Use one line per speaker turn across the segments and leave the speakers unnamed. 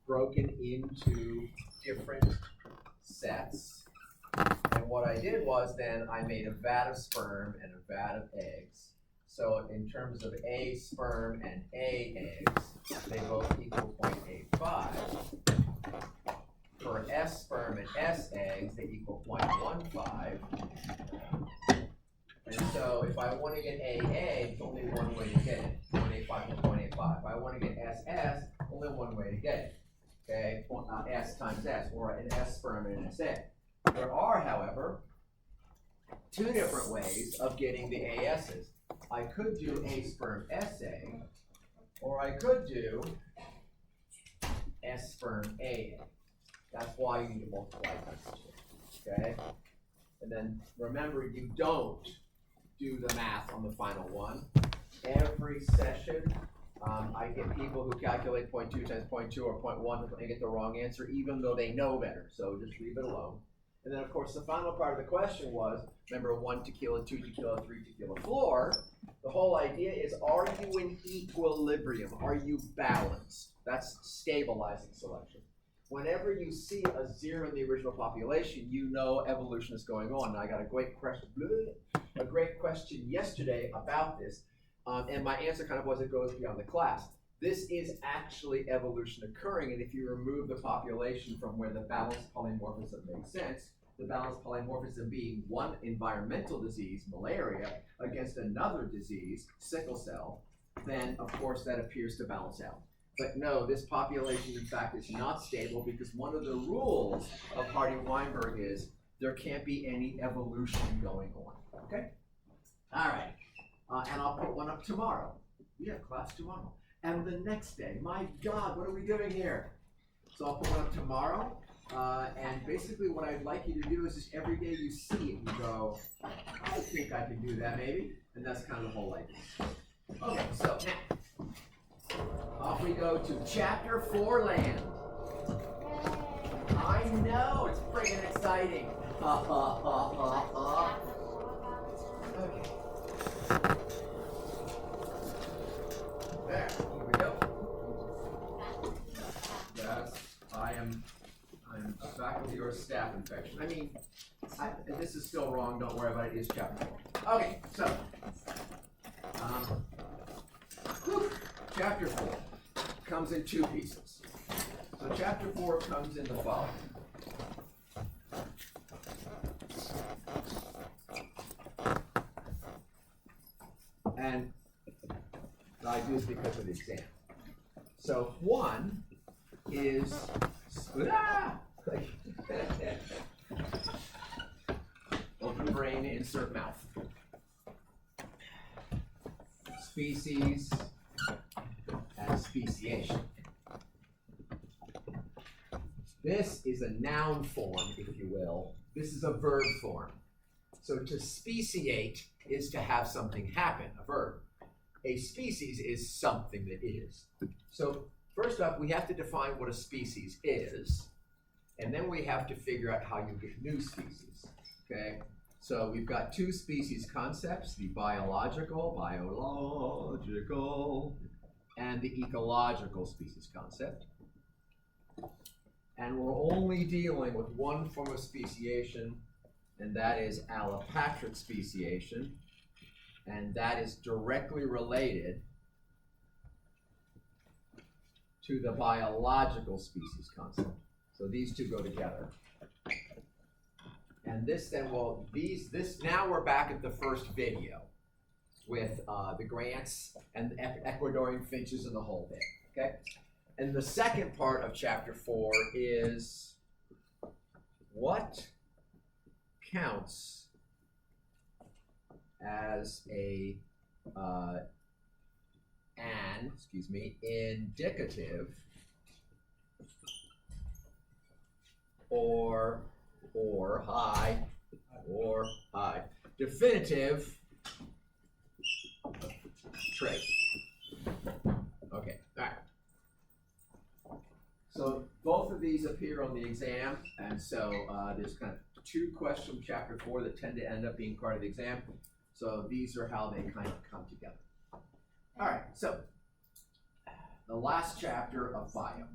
broken into different sets. And what I did was then I made a vat of sperm and a vat of eggs. So in terms of A sperm and A eggs, they both equal 0.85. For S sperm and S eggs, they equal 0.15. And so if I want to get A egg, only one way to get it, 0.85 to 0.85. If I want to get SS, only one way to get it. Okay, S times S, or an S sperm and an S egg. There are, however, two different ways of getting the AS's. I could do A sperm S egg, or I could do S sperm A egg. That's why you need to multiply these two. Okay? And then remember, you don't do the math on the final one. Every session, I get people who calculate 0.2 times 0.2 or 0.1 and get the wrong answer, even though they know better. So just leave it alone. And then, of course, the final part of the question was, remember, 1 tequila, 2 tequila, 3 tequila floor. The whole idea is, are you in equilibrium? Are you balanced? That's stabilizing selection. Whenever you see a 0 in the original population, you know evolution is going on. And I got a great question yesterday about this, and my answer kind of was, it goes beyond the class. This is actually evolution occurring, and if you remove the population from where the balanced polymorphism makes sense, the balanced polymorphism being one environmental disease, malaria, against another disease, sickle cell, then of course that appears to balance out. But no, this population in fact is not stable, because one of the rules of Hardy-Weinberg is there can't be any evolution going on. Okay? All right. And I'll put one up tomorrow. We have class tomorrow. And the next day, my God, what are we doing here? So I'll put one up tomorrow. And basically what I'd like you to do is just every day you see it, you go, I think I can do that maybe. And that's kind of the whole idea. Okay, so now, off we go to chapter 4 land. I know, it's friggin' exciting. Okay. There, here we go. I'm a faculty or a staff infection. I mean, this is still wrong, don't worry about it, it is chapter 4. Okay, so, chapter 4 comes in 2 pieces. So chapter 4 comes in the following. And I do this because of the exam. So 1 is open brain, insert mouth. Species and speciation. This is a noun form, if you will. This is a verb form. So to speciate is to have something happen, a verb. A species is something that is. So first up, we have to define what a species is, and then we have to figure out how you get new species, okay? So we've got 2 species concepts, the biological, and the ecological species concept. And we're only dealing with one form of speciation, and that is allopatric speciation, and that is directly related to the biological species concept. So these two go together. And this then will, now we're back at the first video with the grants and the Ecuadorian finches and the whole bit, okay? And the second part of chapter 4 is what counts as a indicative or definitive trait. Okay, all right. So both of these appear on the exam, and so there's kind of 2 questions from chapter 4 that tend to end up being part of the exam. So these are how they kind of come together. All right, so the last chapter of bio.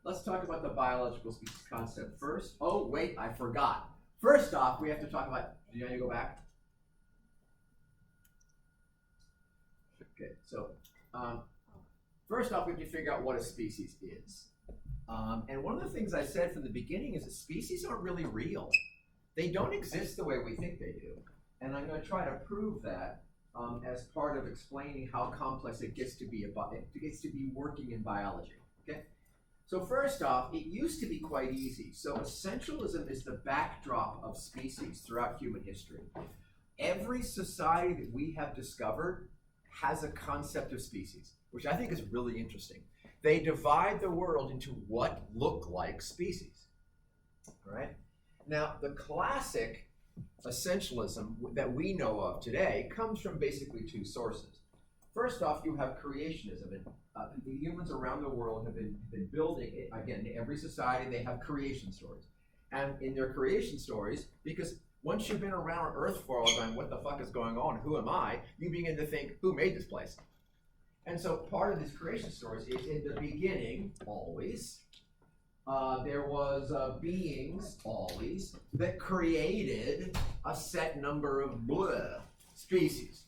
let's talk about the biological species concept first. Oh, wait, I forgot. First off, we have to talk about, do you want to go back? Okay, so first off, we have to figure out what a species is. And one of the things I said from the beginning is that species aren't really real. They don't exist the way we think they do. And I'm going to try to prove that as part of explaining how complex it gets to be working in biology. Okay? So first off, it used to be quite easy. So essentialism is the backdrop of species throughout human history. Every society that we have discovered has a concept of species, which I think is really interesting. They divide the world into what look like species. All right? Now, the classic essentialism that we know of today comes from basically two sources. First off, you have creationism. And, the humans around the world have been building, again, in every society, they have creation stories. And in their creation stories, because once you've been around Earth for a while going, what the fuck is going on? Who am I? You begin to think, who made this place? And so part of these creation stories is in the beginning, always, there was beings, always, that created a set number of species.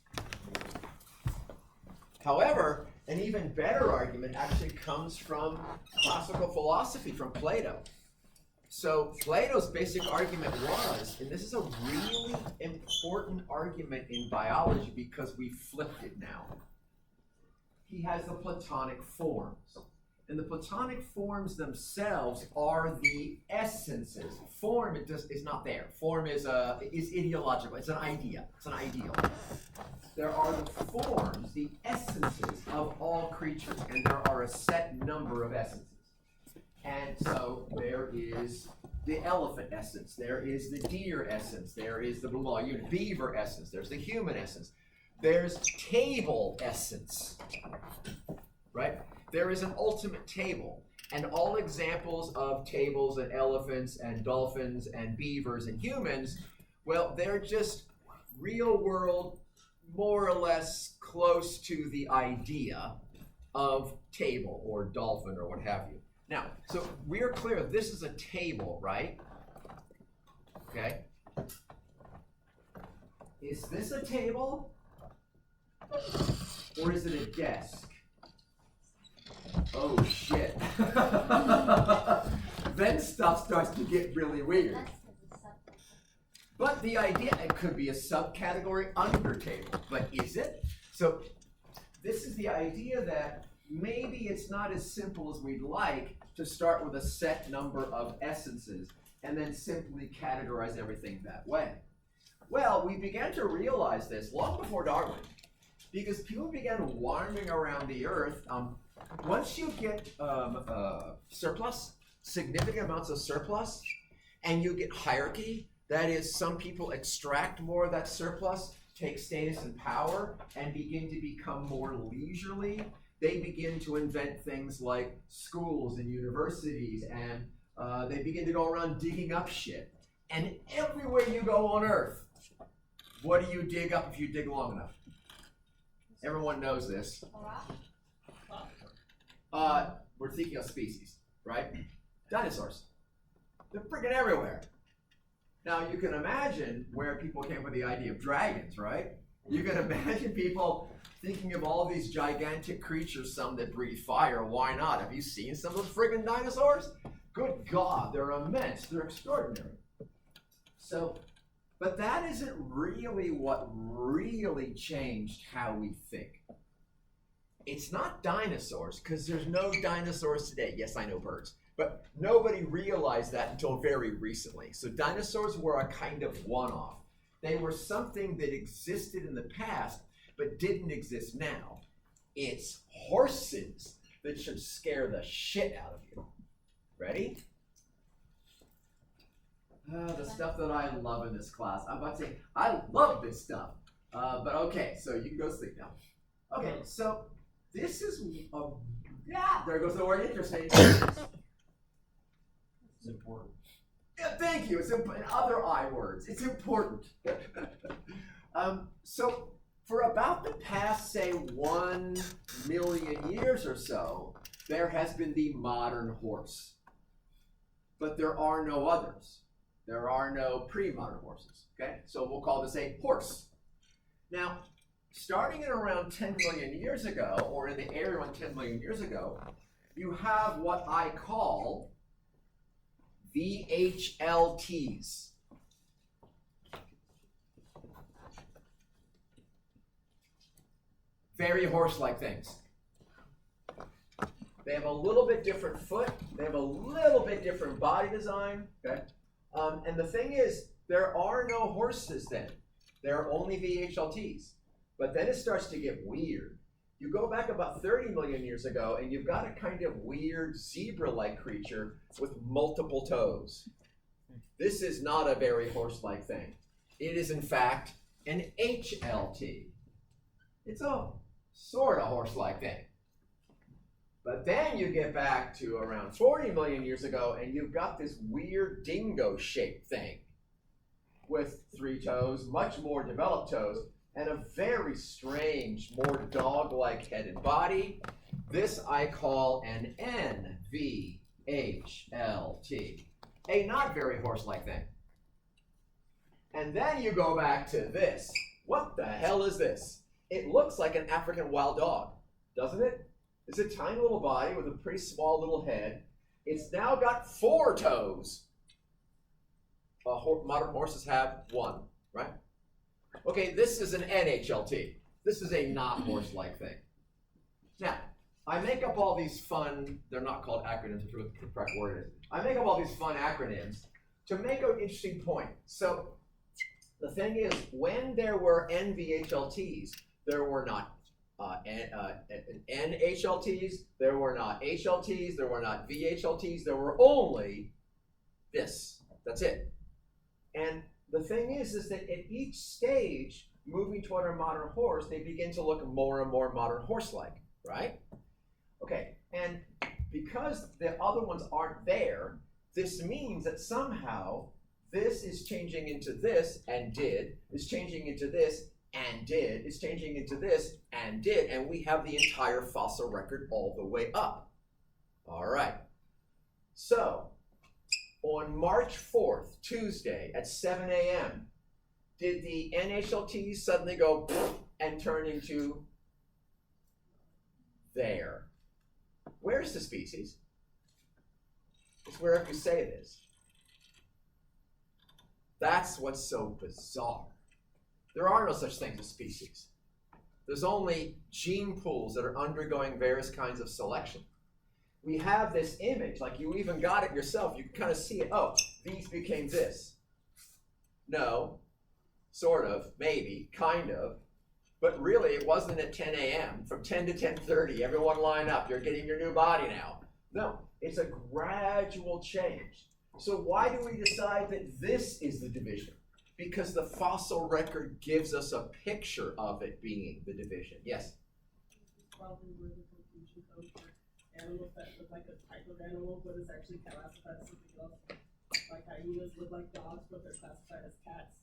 However, an even better argument actually comes from classical philosophy, from Plato. So Plato's basic argument was, and this is a really important argument in biology because we flipped it now. He has the Platonic forms. And the Platonic forms themselves are the essences. Form is not there. Form is ideological. It's an idea. It's an ideal. There are the forms, the essences of all creatures, and there are a set number of essences. And so there is the elephant essence. There is the deer essence. There is the beaver essence. There's the human essence. There's table essence, right? There is an ultimate table, and all examples of tables and elephants and dolphins and beavers and humans, well, they're just real world, more or less close to the idea of table or dolphin or what have you. Now, so we're clear, this is a table, right? Okay. Is this a table? Or is it a desk? Oh shit. Then stuff starts to get really weird. But the idea, it could be a subcategory under table, but is it? So this is the idea that maybe it's not as simple as we'd like to start with a set number of essences and then simply categorize everything that way. Well, we began to realize this long before Darwin, because people began wandering around the earth. Once you get surplus, significant amounts of surplus, and you get hierarchy, that is, some people extract more of that surplus, take status and power, and begin to become more leisurely, they begin to invent things like schools and universities, and they begin to go around digging up shit. And everywhere you go on Earth, what do you dig up if you dig long enough? Everyone knows this. We're thinking of species, right? Dinosaurs. They're freaking everywhere. Now, you can imagine where people came up with the idea of dragons, right? You can imagine people thinking of all these gigantic creatures, some that breathe fire. Why not? Have you seen some of those friggin' dinosaurs? Good God, they're immense. They're extraordinary. So, but that isn't really what really changed how we think. It's not dinosaurs, because there's no dinosaurs today. Yes, I know birds. But nobody realized that until very recently. So dinosaurs were a kind of one-off. They were something that existed in the past, but didn't exist now. It's horses that should scare the shit out of you. Ready? The stuff that I love in this class. I'm about to say, I love this stuff. But okay, so you can go sleep now. Okay, so this is, there goes the word interesting.
It's important.
Yeah, thank you. It's in other I words. It's important. So for about the past, say, 1 million years or so, there has been the modern horse. But there are no others. There are no pre-modern horses, okay? So we'll call this a horse. Now, starting at around 10 million years ago, or in the area around 10 million years ago, you have what I call VHLTs. Very horse-like things. They have a little bit different foot. They have a little bit different body design. Okay, and the thing is, there are no horses then. There are only VHLTs. But then it starts to get weird. You go back about 30 million years ago, and you've got a kind of weird zebra-like creature with multiple toes. This is not a very horse-like thing. It is, in fact, an HLT. It's a sort of horse-like thing. But then you get back to around 40 million years ago, and you've got this weird dingo-shaped thing with 3 toes, much more developed toes, and a very strange, more dog-like headed body. This I call an NVHLT, a not very horse-like thing. And then you go back to this. What the hell is this? It looks like an African wild dog, doesn't it? It's a tiny little body with a pretty small little head. It's now got 4 toes. Modern horses have 1, right? Okay, this is an NHLT. This is a not horse-like thing. Now, I make up all these fun, they're not called acronyms, which is what the correct word is. I make up all these fun acronyms to make an interesting point. So, the thing is, when there were NVHLTs, there were not NHLTs, there were not HLTs, there were not VHLTs, there were only this. That's it. And the thing is that at each stage, moving toward a modern horse, they begin to look more and more modern horse-like, right? Okay, and because the other ones aren't there, this means that somehow this is changing into this and did, is changing into this and did, is changing into this and did, and we have the entire fossil record all the way up. All right. So, on March 4th, Tuesday, at 7 a.m., did the NHLTs suddenly go and turn into there? Where's the species? It's wherever you say it is. That's what's so bizarre. There are no such things as species. There's only gene pools that are undergoing various kinds of selection. We have this image, like you even got it yourself. You can kind of see it. Oh, these became this. No, sort of, maybe, kind of. But really, it wasn't at 10 a.m. From 10 to 10:30, everyone line up. You're getting your new body now. No, it's a gradual change. So why do we decide that this is the division? Because the fossil record gives us a picture of it being the division. Yes?
Probably where the conclusion comes from animals that look like a type of animal, but it's actually classified as something else. Like hyenas look like dogs, but they're classified as cats.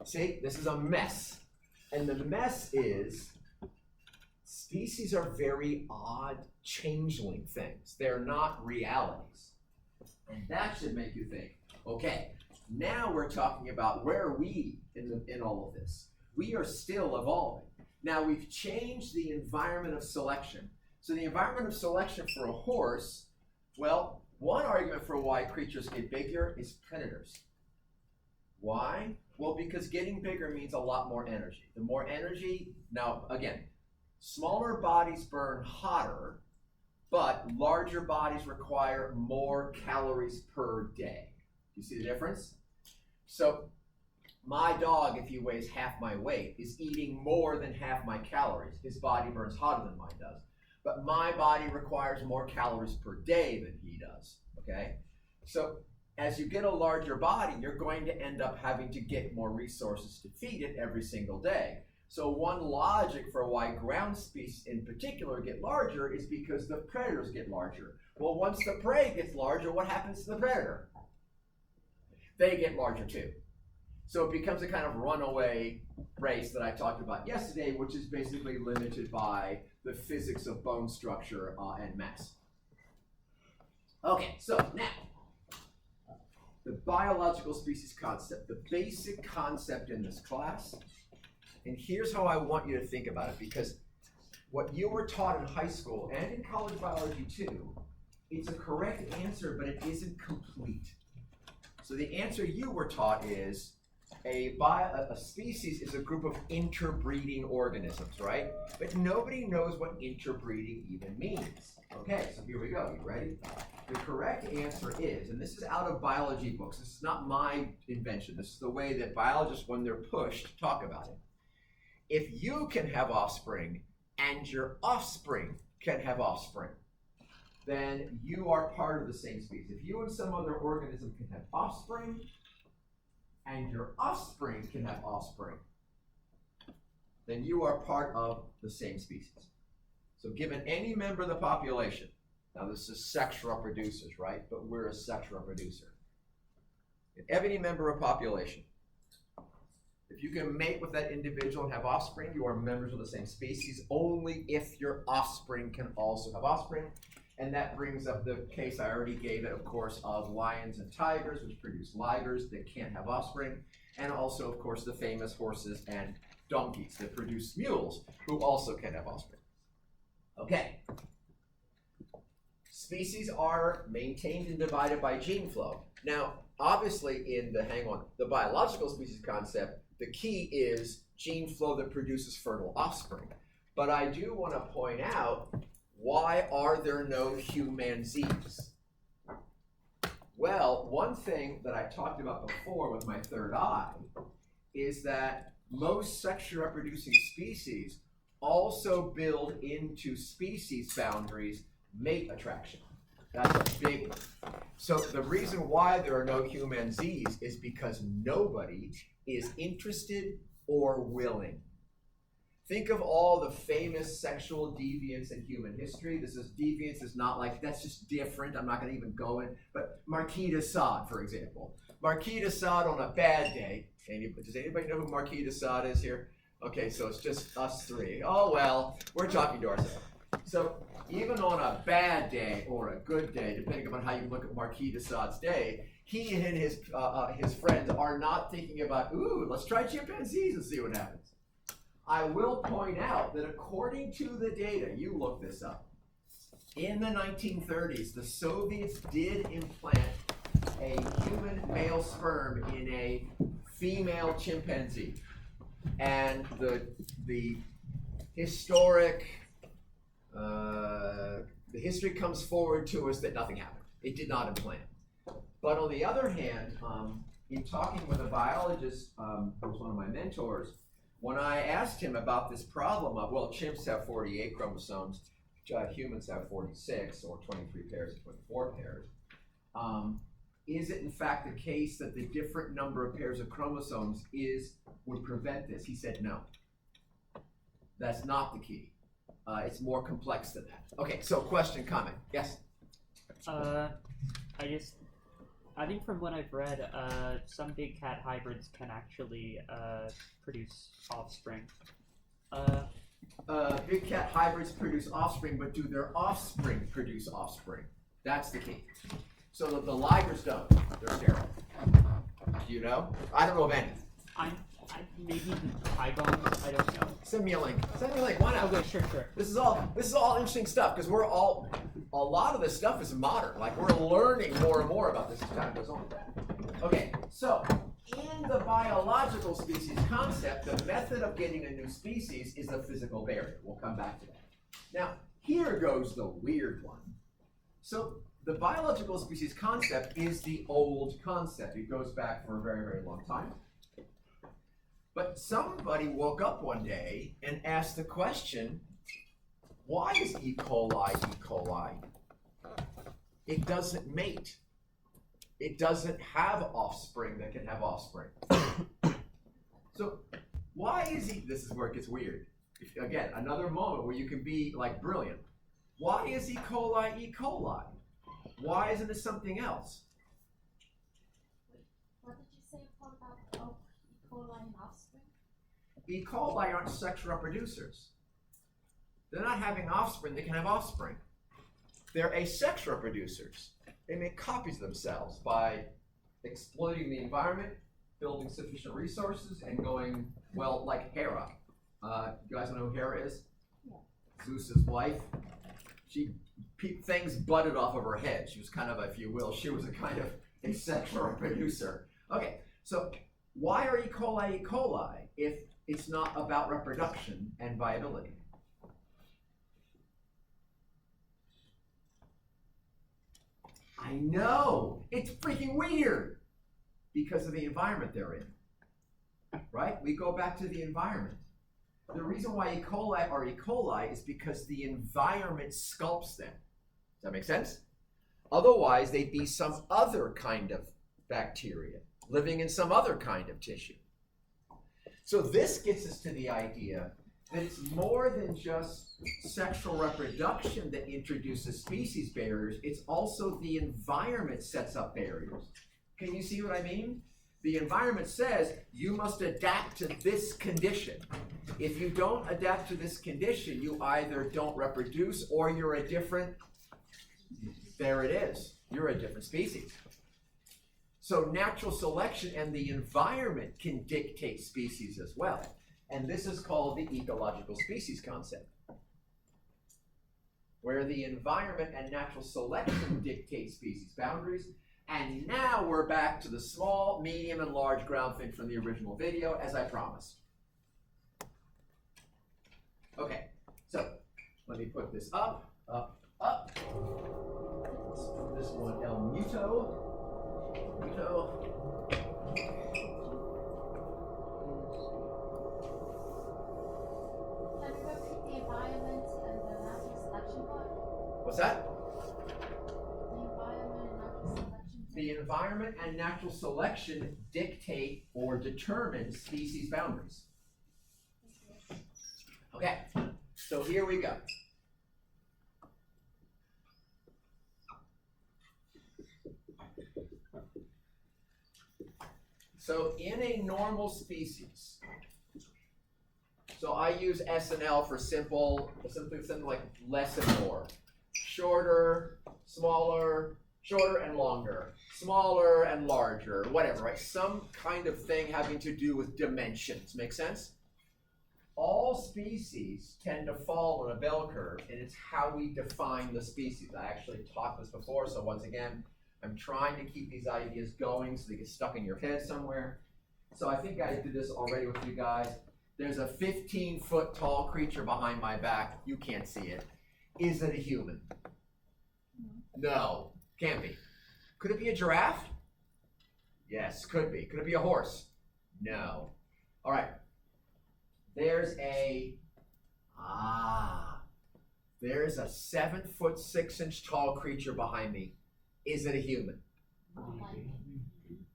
See, this is a mess. And the mess is species are very odd changeling things. They're not realities. And that should make you think, okay, now we're talking about where are we in all of this? We are still evolving. Now we've changed the environment of selection. So the environment of selection for a horse, well, one argument for why creatures get bigger is predators. Why? Well, because getting bigger means a lot more energy. The more energy, now again, smaller bodies burn hotter, but larger bodies require more calories per day. You see the difference? So my dog, if he weighs half my weight, is eating more than half my calories. His body burns hotter than mine does. But my body requires more calories per day than he does, okay? So as you get a larger body, you're going to end up having to get more resources to feed it every single day. So one logic for why ground species in particular get larger is because the predators get larger. Well, once the prey gets larger, what happens to the predator? They get larger too. So it becomes a kind of runaway race that I talked about yesterday, which is basically limited by the physics of bone structure and mass. Okay, so now, the biological species concept, the basic concept in this class, and here's how I want you to think about it, because what you were taught in high school and in college biology too, it's a correct answer, but it isn't complete. So the answer you were taught is a species is a group of interbreeding organisms, right? But nobody knows what interbreeding even means. Okay, so here we go. You ready? The correct answer is, and this is out of biology books, this is not my invention, this is the way that biologists, when they're pushed, talk about it. If you can have offspring and your offspring can have offspring, then you are part of the same species. If you and some other organism can have offspring, and your offspring can have offspring, then you are part of the same species. So given any member of the population, now this is sex reproducers, right? But we're a sex reproducer. If any member of population, if you can mate with that individual and have offspring, you are members of the same species only if your offspring can also have offspring. And that brings up the case I already gave it, of course, of lions and tigers, which produce ligers that can't have offspring. And also, of course, the famous horses and donkeys that produce mules, who also can have offspring. Okay. Species are maintained and divided by gene flow. Now, obviously, in the biological species concept, the key is gene flow that produces fertile offspring. But I do want to point out, why are there no humanzees? Well, one thing that I talked about before with my third eye is that most sexually reproducing species also build into species boundaries mate attraction. That's a big one. So the reason why there are no humanzees is because nobody is interested or willing. Think of all the famous sexual deviants in human history. Deviance is not like, that's just different. I'm not going to even go in. But Marquis de Sade, for example. Marquis de Sade on a bad day. Does anybody know who Marquis de Sade is here? Okay, so it's just us three. Oh, well, we're talking to ourselves. So even on a bad day or a good day, depending upon how you look at Marquis de Sade's day, he and his friends are not thinking about, ooh, let's try chimpanzees and see what happens. I will point out that according to the data, you look this up, in the 1930s, the Soviets did implant a human male sperm in a female chimpanzee. And the historic, the history comes forward to us that nothing happened. It did not implant. But on the other hand, in talking with a biologist who was one of my mentors, when I asked him about this problem of, well, chimps have 48 chromosomes, humans have 46, or 23 pairs or 24 pairs, is it in fact the case that the different number of pairs of chromosomes would prevent this? He said no. That's not the key. It's more complex than that. Okay, so question, comment. Yes?
I think from what I've read, some big cat hybrids can actually produce offspring.
Big cat hybrids produce offspring, but do their offspring produce offspring? That's the key. So the ligers don't. They're sterile. Do you know? I don't know of any.
Maybe the pygons. I don't know.
Send me a link. Send me a link. Why not?
Okay, sure.
This is all interesting stuff because a lot of this stuff is modern. Like we're learning more and more about this as time goes on. Okay, so in the biological species concept, the method of getting a new species is a physical barrier. We'll come back to that. Now, here goes the weird one. So the biological species concept is the old concept. It goes back for a very, very long time. But somebody woke up one day and asked the question, why is E. coli E. coli? It doesn't mate. It doesn't have offspring that can have offspring. So why is this is where it gets weird. Again, another moment where you can be like brilliant. Why is E. coli E. coli? Why isn't it something else?
What did you say about E. coli and offspring?
E. coli aren't sexual reproducers. They're not having offspring, they can have offspring. They're asexual reproducers. They make copies of themselves by exploiting the environment, building sufficient resources, and going, well, like Hera. You guys know who Hera is?
Yeah.
Zeus's wife. Things butted off of her head. She was kind of, if you will, she was a kind of a sexual reproducer. Okay, so why are E. coli if it's not about reproduction and viability? I know, it's freaking weird because of the environment they're in, right? We go back to the environment. The reason why E. coli are E. coli is because the environment sculpts them. Does that make sense? Otherwise, they'd be some other kind of bacteria living in some other kind of tissue. So this gets us to the idea that it's more than just sexual reproduction that introduces species barriers. It's also the environment sets up barriers. Can you see what I mean? The environment says you must adapt to this condition. If you don't adapt to this condition, you either don't reproduce or you're a different, there it is, you're a different species. So natural selection and the environment can dictate species as well. And this is called the ecological species concept, where the environment and natural selection dictate species boundaries. And now we're back to the small, medium, and large groundfinch from the original video, as I promised. Okay, so let me put this up. Let's put this one El Muto.
Can you repeat the environment and the natural selection part?
What's that?
The environment and natural selection.
The environment and natural selection dictate or determine species boundaries. Okay, so here we go. So in a normal species, so I use SNL for something like less and more. Shorter, smaller, shorter and longer, smaller and larger, whatever, right? Some kind of thing having to do with dimensions. Make sense? All species tend to fall on a bell curve, and it's how we define the species. I actually taught this before, so once again, I'm trying to keep these ideas going so they get stuck in your head somewhere. So I think I did this already with you guys. There's a 15-foot tall creature behind my back. You can't see it. Is it a human? No, can't be. Could it be a giraffe? Yes, could be. Could it be a horse? No. All right. There's a 7-foot 6-inch tall creature behind me. Is it a human?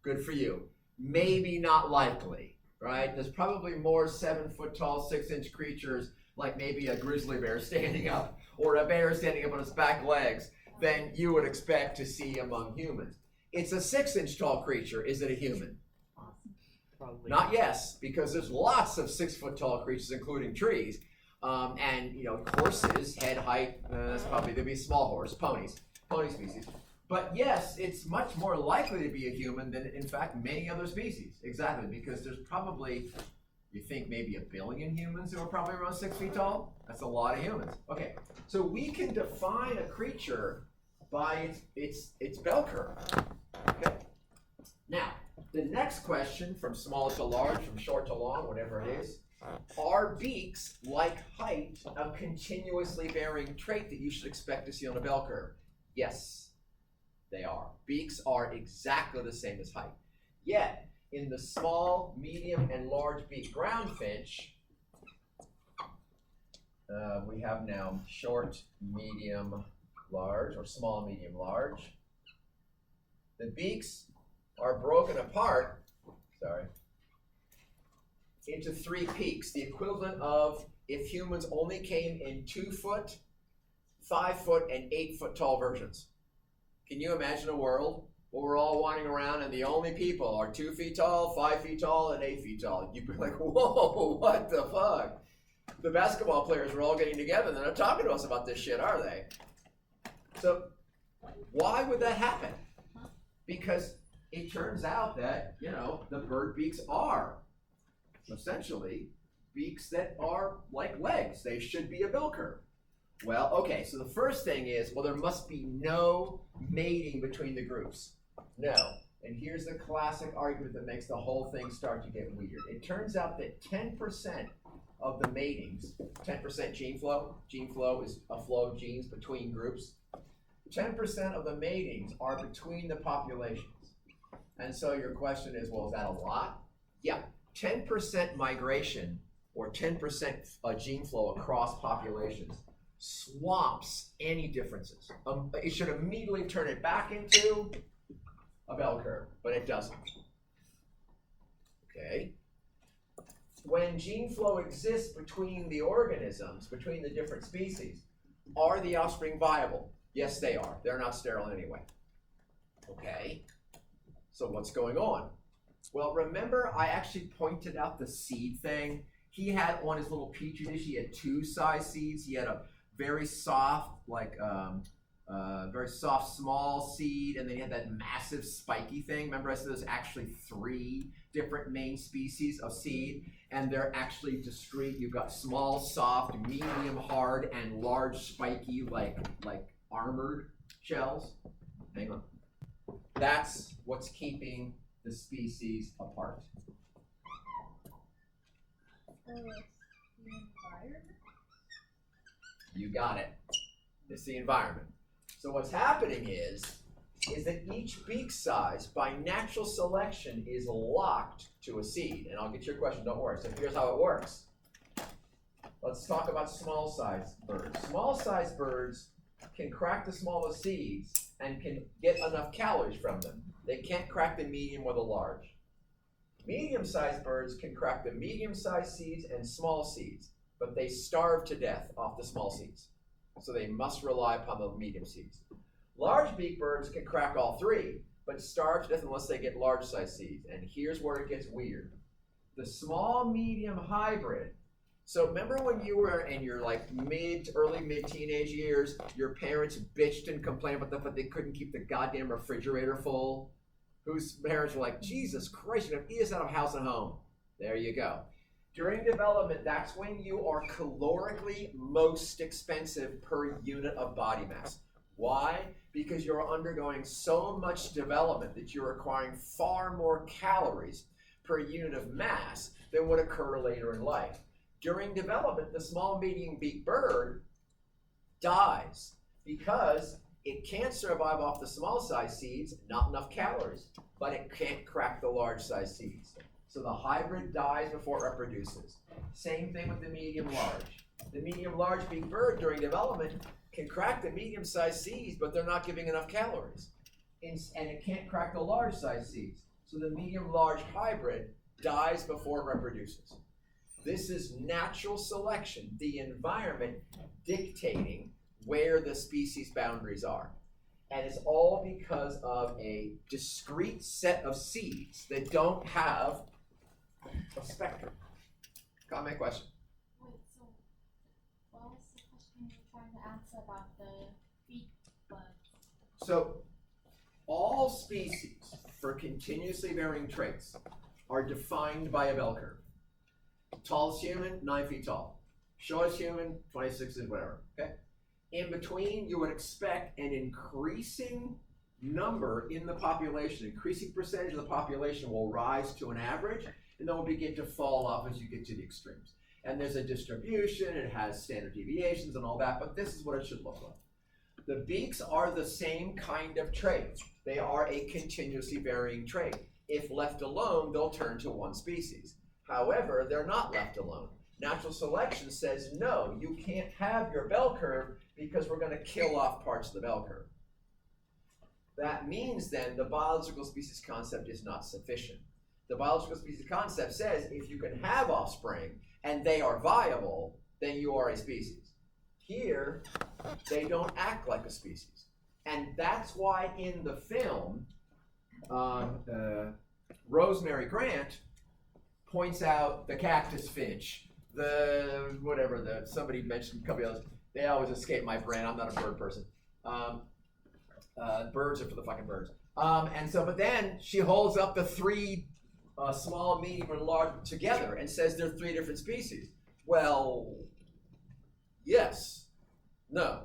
Good for you. Maybe not likely, right? There's probably more 7-foot tall 6-inch creatures, like maybe a grizzly bear standing up or a bear standing up on its back legs, than you would expect to see among humans. It's a 6-inch tall creature. Is it a human?
Probably.
Not yes, because there's lots of 6-foot tall creatures, including trees. And horses, head height, that's probably, there'd be a small horse, pony species. But yes, it's much more likely to be a human than, in fact, many other species. Exactly, because there's probably, you think maybe 1 billion humans who are probably around 6 feet tall? That's a lot of humans. Okay, so we can define a creature by its bell curve. Okay. Now, the next question, from small to large, from short to long, whatever it is, are beaks, like height, a continuously varying trait that you should expect to see on a bell curve? Yes. They are. Beaks are exactly the same as height. Yet, in the small, medium, and large beak groundfinch, we have now short, medium, large, or small, medium, large. The beaks are broken apart, into 3 peaks, the equivalent of if humans only came in 2-foot, 5-foot, and 8-foot tall versions. Can you imagine a world where we're all wandering around and the only people are 2 feet tall, 5 feet tall, and 8 feet tall? You'd be like, whoa, what the fuck? The basketball players are all getting together and they're not talking to us about this shit, are they? So Why would that happen? Because it turns out that, you know, the bird beaks are essentially beaks that are like legs. They should be a bell curve. Well, okay, so the first thing is, well, there must be no mating between the groups. No. And here's the classic argument that makes the whole thing start to get weird. It turns out that 10% of the matings, 10% gene flow is a flow of genes between groups. 10% of the matings are between the populations. And so your question is, well, is that a lot? Yeah, 10% migration or 10% gene flow across populations swamps any differences. It should immediately turn it back into a bell curve, but it doesn't. Okay. When gene flow exists between the organisms, between the different species, are the offspring viable? Yes, they are. They're not sterile anyway. Okay. So what's going on? Well, remember I actually pointed out the seed thing? He had on his little petri dish, he had two size seeds. He had a very soft, very soft, small seed, and then you had that massive spiky thing. Remember I said there's actually 3 different main species of seed, and they're actually discrete. You've got small, soft, medium, hard, and large, spiky, like armored shells. Hang on. That's what's keeping the species apart.
The environment?
You got it. It's the environment. So what's happening is that each beak size, by natural selection, is locked to a seed. And I'll get your question, don't worry. So here's how it works. Let's talk about small-sized birds. Small-sized birds can crack the smallest seeds and can get enough calories from them. They can't crack the medium or the large. Medium-sized birds can crack the medium-sized seeds and small seeds, but they starve to death off the small seeds. So they must rely upon the medium seeds. Large beak birds can crack all 3, but starve to death unless they get large-sized seeds. And here's where it gets weird. The small-medium hybrid. So remember when you were in your early mid-teenage years, your parents bitched and complained about the fact they couldn't keep the goddamn refrigerator full? Whose parents were like, Jesus Christ, you're going to eat us out of house and home. There you go. During development, that's when you are calorically most expensive per unit of body mass. Why? Because you're undergoing so much development that you're requiring far more calories per unit of mass than would occur later in life. During development, the small medium beak bird dies because it can't survive off the small size seeds, not enough calories, but it can't crack the large size seeds. So the hybrid dies before it reproduces. Same thing with the medium-large. The medium-large beak bird during development can crack the medium-sized seeds, but they're not giving enough calories. And it can't crack the large-sized seeds. So the medium-large hybrid dies before it reproduces. This is natural selection, the environment dictating where the species boundaries are. And it's all because of a discrete set of seeds that don't have a spectrum. Comment, question?
Wait, so what was the question you were trying to answer about the beak bugs?
So all species for continuously varying traits are defined by a bell curve. Tallest human, 9 feet tall. Shortest human, 26 inches, whatever. Okay. In between, you would expect an increasing number in the population, increasing percentage of the population will rise to an average, and then will begin to fall off as you get to the extremes. And there's a distribution, it has standard deviations and all that, but this is what it should look like. The beaks are the same kind of trait. They are a continuously varying trait. If left alone, they'll turn to one species. However, they're not left alone. Natural selection says, no, you can't have your bell curve because we're going to kill off parts of the bell curve. That means then the biological species concept is not sufficient. The biological species concept says if you can have offspring and they are viable, then you are a species. Here, they don't act like a species. And that's why in the film, Rosemary Grant points out the cactus finch, somebody mentioned a couple of others. They always escape my brain. I'm not a bird person. Birds are for the fucking birds. But then she holds up the three small, medium, and large together and says they're three different species. Well, yes. No.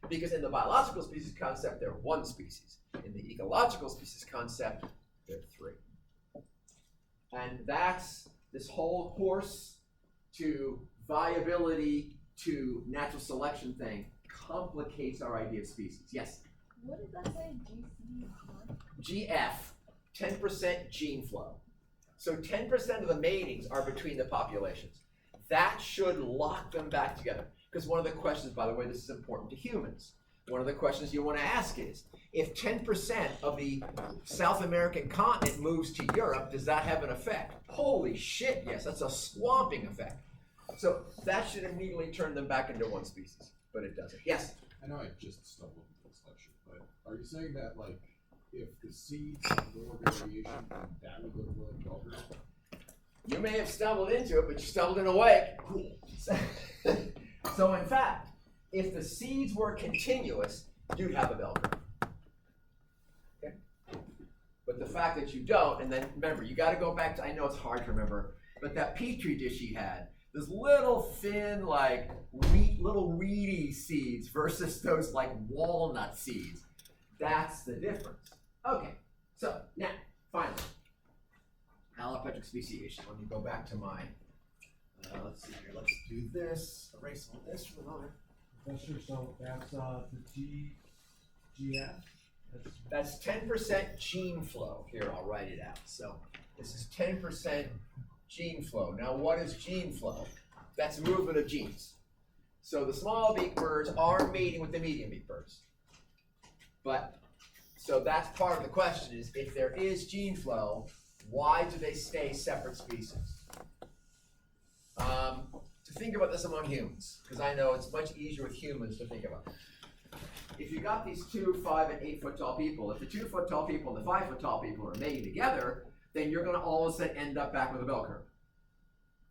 Because in the biological species concept, they're one species. In the ecological species concept, they're three. And that's this whole horse to viability to natural selection thing complicates our idea of species. Yes?
What did that say?
GF, 10% gene flow. So 10% of the matings are between the populations. That should lock them back together. Because one of the questions, by the way, this is important to humans. One of the questions you want to ask is, if 10% of the South American continent moves to Europe, does that have an effect? Holy shit, yes, that's a swamping effect. So that should immediately turn them back into one species, but it doesn't. Yes?
I know I just stumbled into this lecture, but are you saying that, like, if the seeds have more variation, that would look really vulgar?
You may have stumbled into it, but you stumbled in a way. So in fact, if the seeds were continuous, you'd have a bell curve. Okay? But the fact that you don't, and then remember, you got to go back to, I know it's hard to remember, but that petri dish he had, those little thin, like, little reedy seeds versus those, like, walnut seeds. That's the difference. Okay, so now, finally, allopatric speciation. Let me go back to my, let's see here, let's do this, erase all this for the moment.
Professor, so that's the GF?
That's 10% gene flow. Here, I'll write it out. So this is 10% gene flow. Now, what is gene flow? That's movement of genes. So the small beak birds are mating with the medium beak birds. But, so that's part of the question is, if there is gene flow, why do they stay separate species? To think about this among humans, because I know it's much easier with humans to think about. If you got these 2, 5, and 8 foot tall people, if the 2 foot tall people and the 5 foot tall people are mating together, then you're going to all of a sudden end up back with a bell curve.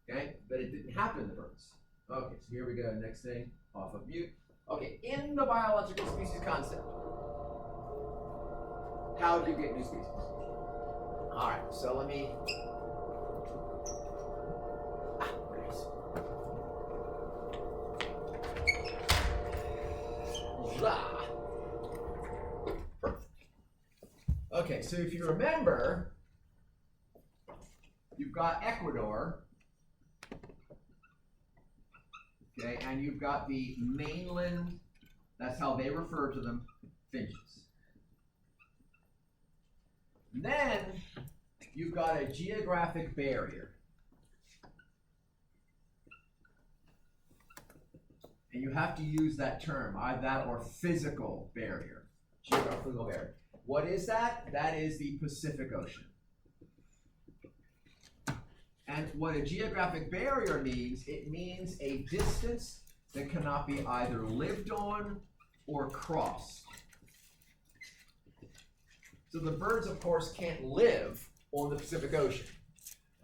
Okay? But it didn't happen in the birds. Okay, so here we go. Next thing, off of mute. Okay, in the biological species concept, how do you get new species? All right, so let me. Perfect. Okay, so if you remember, you've got Ecuador, okay, and you've got the mainland, that's how they refer to them, finches. And then you've got a geographic barrier. And you have to use that term, either that or physical barrier. Geographical barrier. What is that? That is the Pacific Ocean. And what a geographic barrier means, it means a distance that cannot be either lived on or crossed. So the birds, of course, can't live on the Pacific Ocean,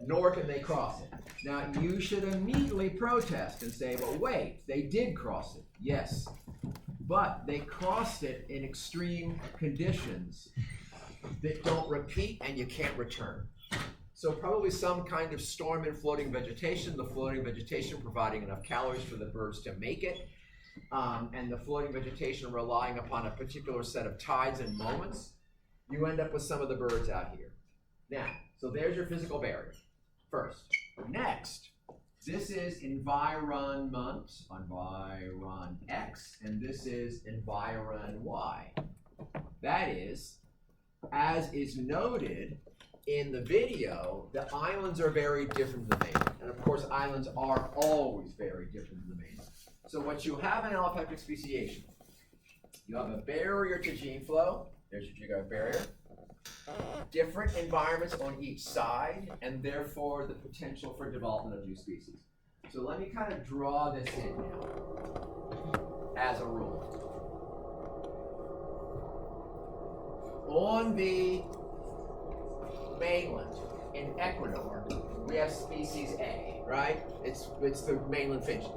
nor can they cross it. Now, you should immediately protest and say, but wait, they did cross it. Yes, but they crossed it in extreme conditions that don't repeat and you can't return. So probably some kind of storm and floating vegetation, the floating vegetation providing enough calories for the birds to make it, and the floating vegetation relying upon a particular set of tides and moments, you end up with some of the birds out here. Now, so there's your physical barrier. First. Next, this is environment, environ X, and this is environ Y. That is, as is noted in the video, the islands are very different than the mainland. And of course, islands are always very different than the mainland. So what you have in allopatric speciation, you have a barrier to gene flow. There's your geographic barrier. Different environments on each side, and therefore the potential for development of new species. So let me kind of draw this in now, as a rule. On the mainland, in Ecuador, we have species A, right? It's the mainland finches.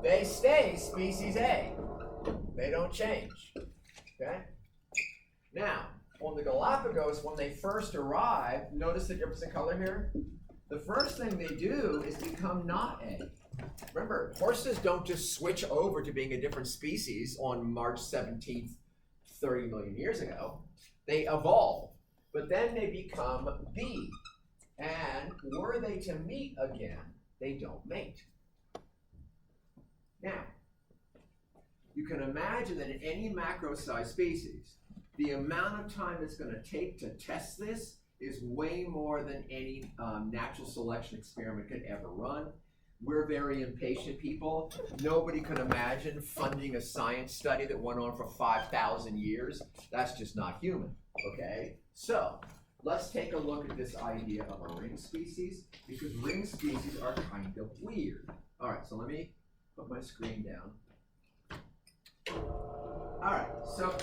They stay species A. They don't change, okay? Now, on the Galapagos, when they first arrived, notice the difference in color here? The first thing they do is become not A. Remember, horses don't just switch over to being a different species on March 17th, 30 million years ago. They evolve, but then they become B. And were they to meet again, they don't mate. Now, you can imagine that in any macro-sized species, the amount of time it's going to take to test this is way more than any natural selection experiment could ever run. We're very impatient people. Nobody could imagine funding a science study that went on for 5,000 years. That's just not human, okay? So, let's take a look at this idea of a ring species, because ring species are kind of weird. All right, so let me put my screen down. All right, so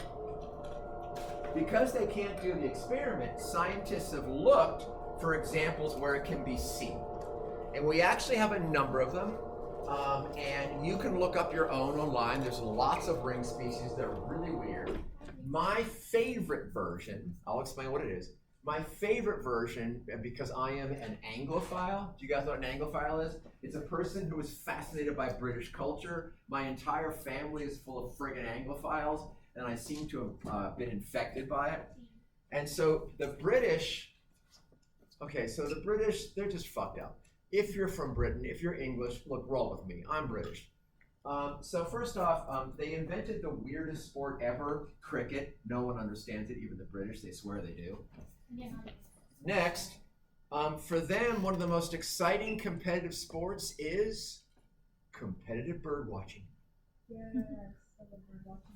because they can't do the experiment, scientists have looked for examples where it can be seen. And we actually have a number of them. And you can look up your own online. There's lots of ring species that are really weird. My favorite version, I'll explain what it is. My favorite version, because I am an Anglophile. Do you guys know what an Anglophile is? It's a person who is fascinated by British culture. My entire family is full of friggin' Anglophiles, and I seem to have been infected by it. And so the British, they're just fucked up. If you're from Britain, if you're English, look, roll with me. I'm British. So first off, they invented the weirdest sport ever, cricket. No one understands it, even the British. They swear they do.
Yeah.
Next, for them, one of the most exciting competitive sports is competitive bird watching.
Yes, I love bird watching.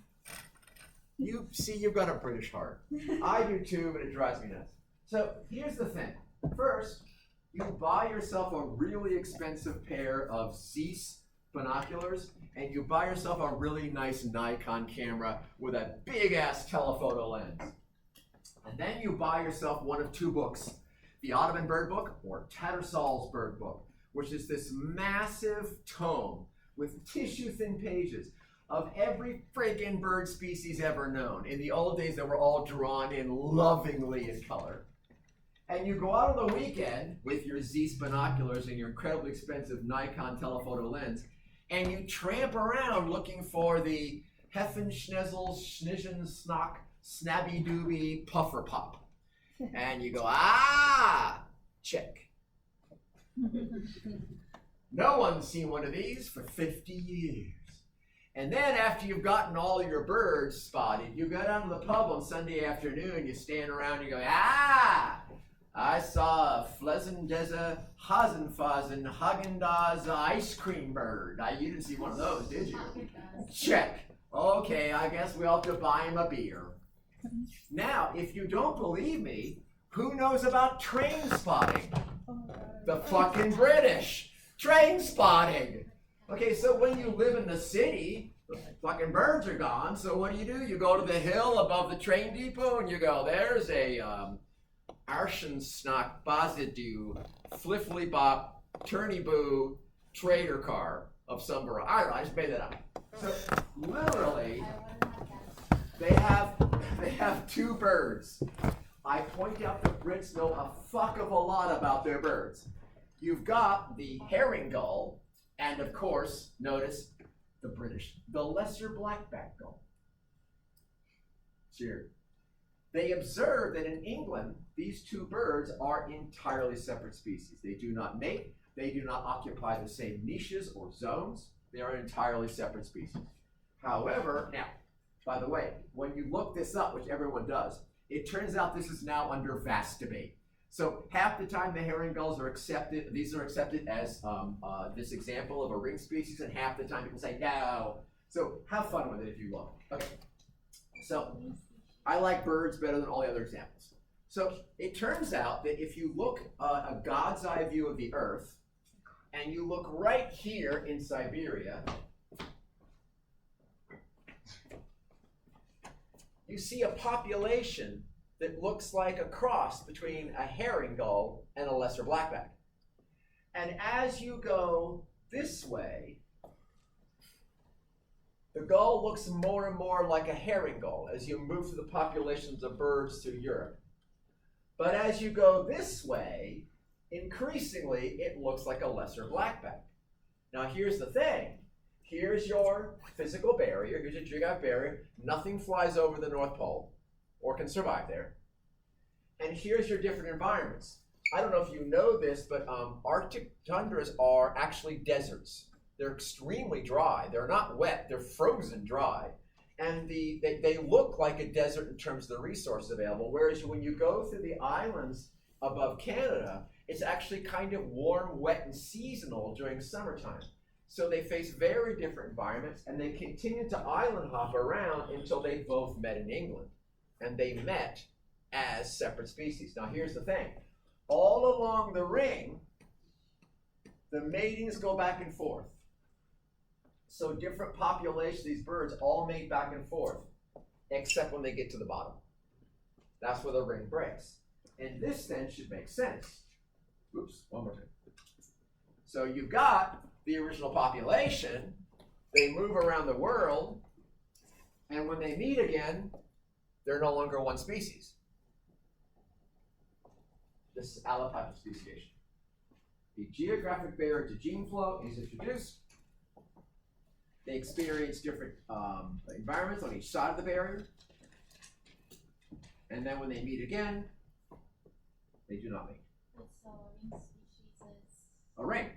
You see, you've got a British heart. I do too, but it drives me nuts. So here's the thing. First, you buy yourself a really expensive pair of Zeiss binoculars, and you buy yourself a really nice Nikon camera with a big-ass telephoto lens. And then you buy yourself one of two books, the Audubon Bird Book or Tattersall's Bird Book, which is this massive tome with tissue-thin pages of every friggin' bird species ever known. In the old days, they were all drawn in lovingly in color. And you go out on the weekend with your Zeiss binoculars and your incredibly expensive Nikon telephoto lens, and you tramp around looking for the Heffenschnessel, Schnischensnock, Snabby Dooby, Puffer Pop. And you go, check. No one's seen one of these for 50 years. And then after you've gotten all your birds spotted, you go down to the pub on Sunday afternoon, you stand around, you go, I saw a Flesendese Hasenfasen Hagendaz ice cream bird. You didn't see one of those, did you? Check. Okay, I guess we have to buy him a beer. Now, if you don't believe me, who knows about train spotting?
Oh my God.
The fucking British. Train spotting. Okay, so when you live in the city, the fucking birds are gone, so what do? You go to the hill above the train depot and you go, there's a Arschensnock Bazidu Fliffly Bop Turnyboo trader car of some variety. I don't know, I just made that up. So literally, they have two birds. I point out the Brits know a fuck of a lot about their birds. You've got the herring gull, and of course, notice the British, the lesser blackback gull. Cheers. They observe that in England, these two birds are entirely separate species. They do not mate, they do not occupy the same niches or zones. They are entirely separate species. However, now, by the way, when you look this up, which everyone does, it turns out this is now under vast debate. So half the time the herring gulls are accepted, these are accepted as this example of a ring species, and half the time people say no. So have fun with it if you look. Okay. So I like birds better than all the other examples. So it turns out that if you look a God's eye view of the Earth, and you look right here in Siberia, you see a population that looks like a cross between a herring gull and a lesser blackback. And as you go this way, the gull looks more and more like a herring gull as you move through the populations of birds to Europe. But as you go this way, increasingly it looks like a lesser blackback. Now here's the thing. Here's your physical barrier, here's your geographic barrier. Nothing flies over the North Pole or can survive there. And here's your different environments. I don't know if you know this, but Arctic tundras are actually deserts. They're extremely dry. They're not wet, they're frozen dry. And they look like a desert in terms of the resources available, whereas when you go through the islands above Canada, it's actually kind of warm, wet, and seasonal during summertime. So they face very different environments, and they continued to island hop around until they both met in England. And they met as separate species. Now here's the thing. All along the ring, the matings go back and forth. So different populations of these birds all mate back and forth, except when they get to the bottom. That's where the ring breaks. And this then should make sense. Oops, one more time. So you've got the original population, they move around the world, and when they meet again, they're no longer one species. This is allopatric speciation. The geographic barrier to gene flow is introduced. They experience different environments on each side of the barrier. And then when they meet again, they do not meet.
So ring species is.
A ring.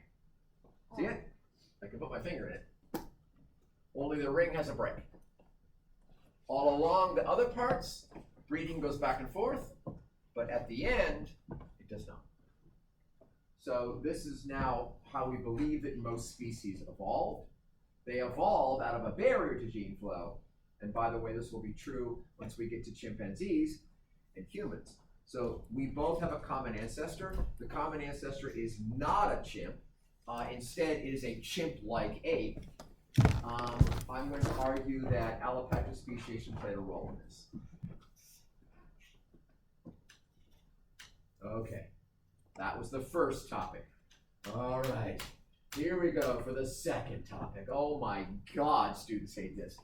See it? I can put my finger in it. Only the ring has a break. All along the other parts, breeding goes back and forth, but at the end, it does not. So this is now how we believe that most species evolved. They evolved out of a barrier to gene flow, and by the way, this will be true once we get to chimpanzees and humans. So we both have a common ancestor. The common ancestor is not a chimp. Instead, it is a chimp-like ape. I'm going to argue that allopatric speciation played a role in this. Okay, that was the first topic. All right, here we go for the second topic. Oh my God, students hate this.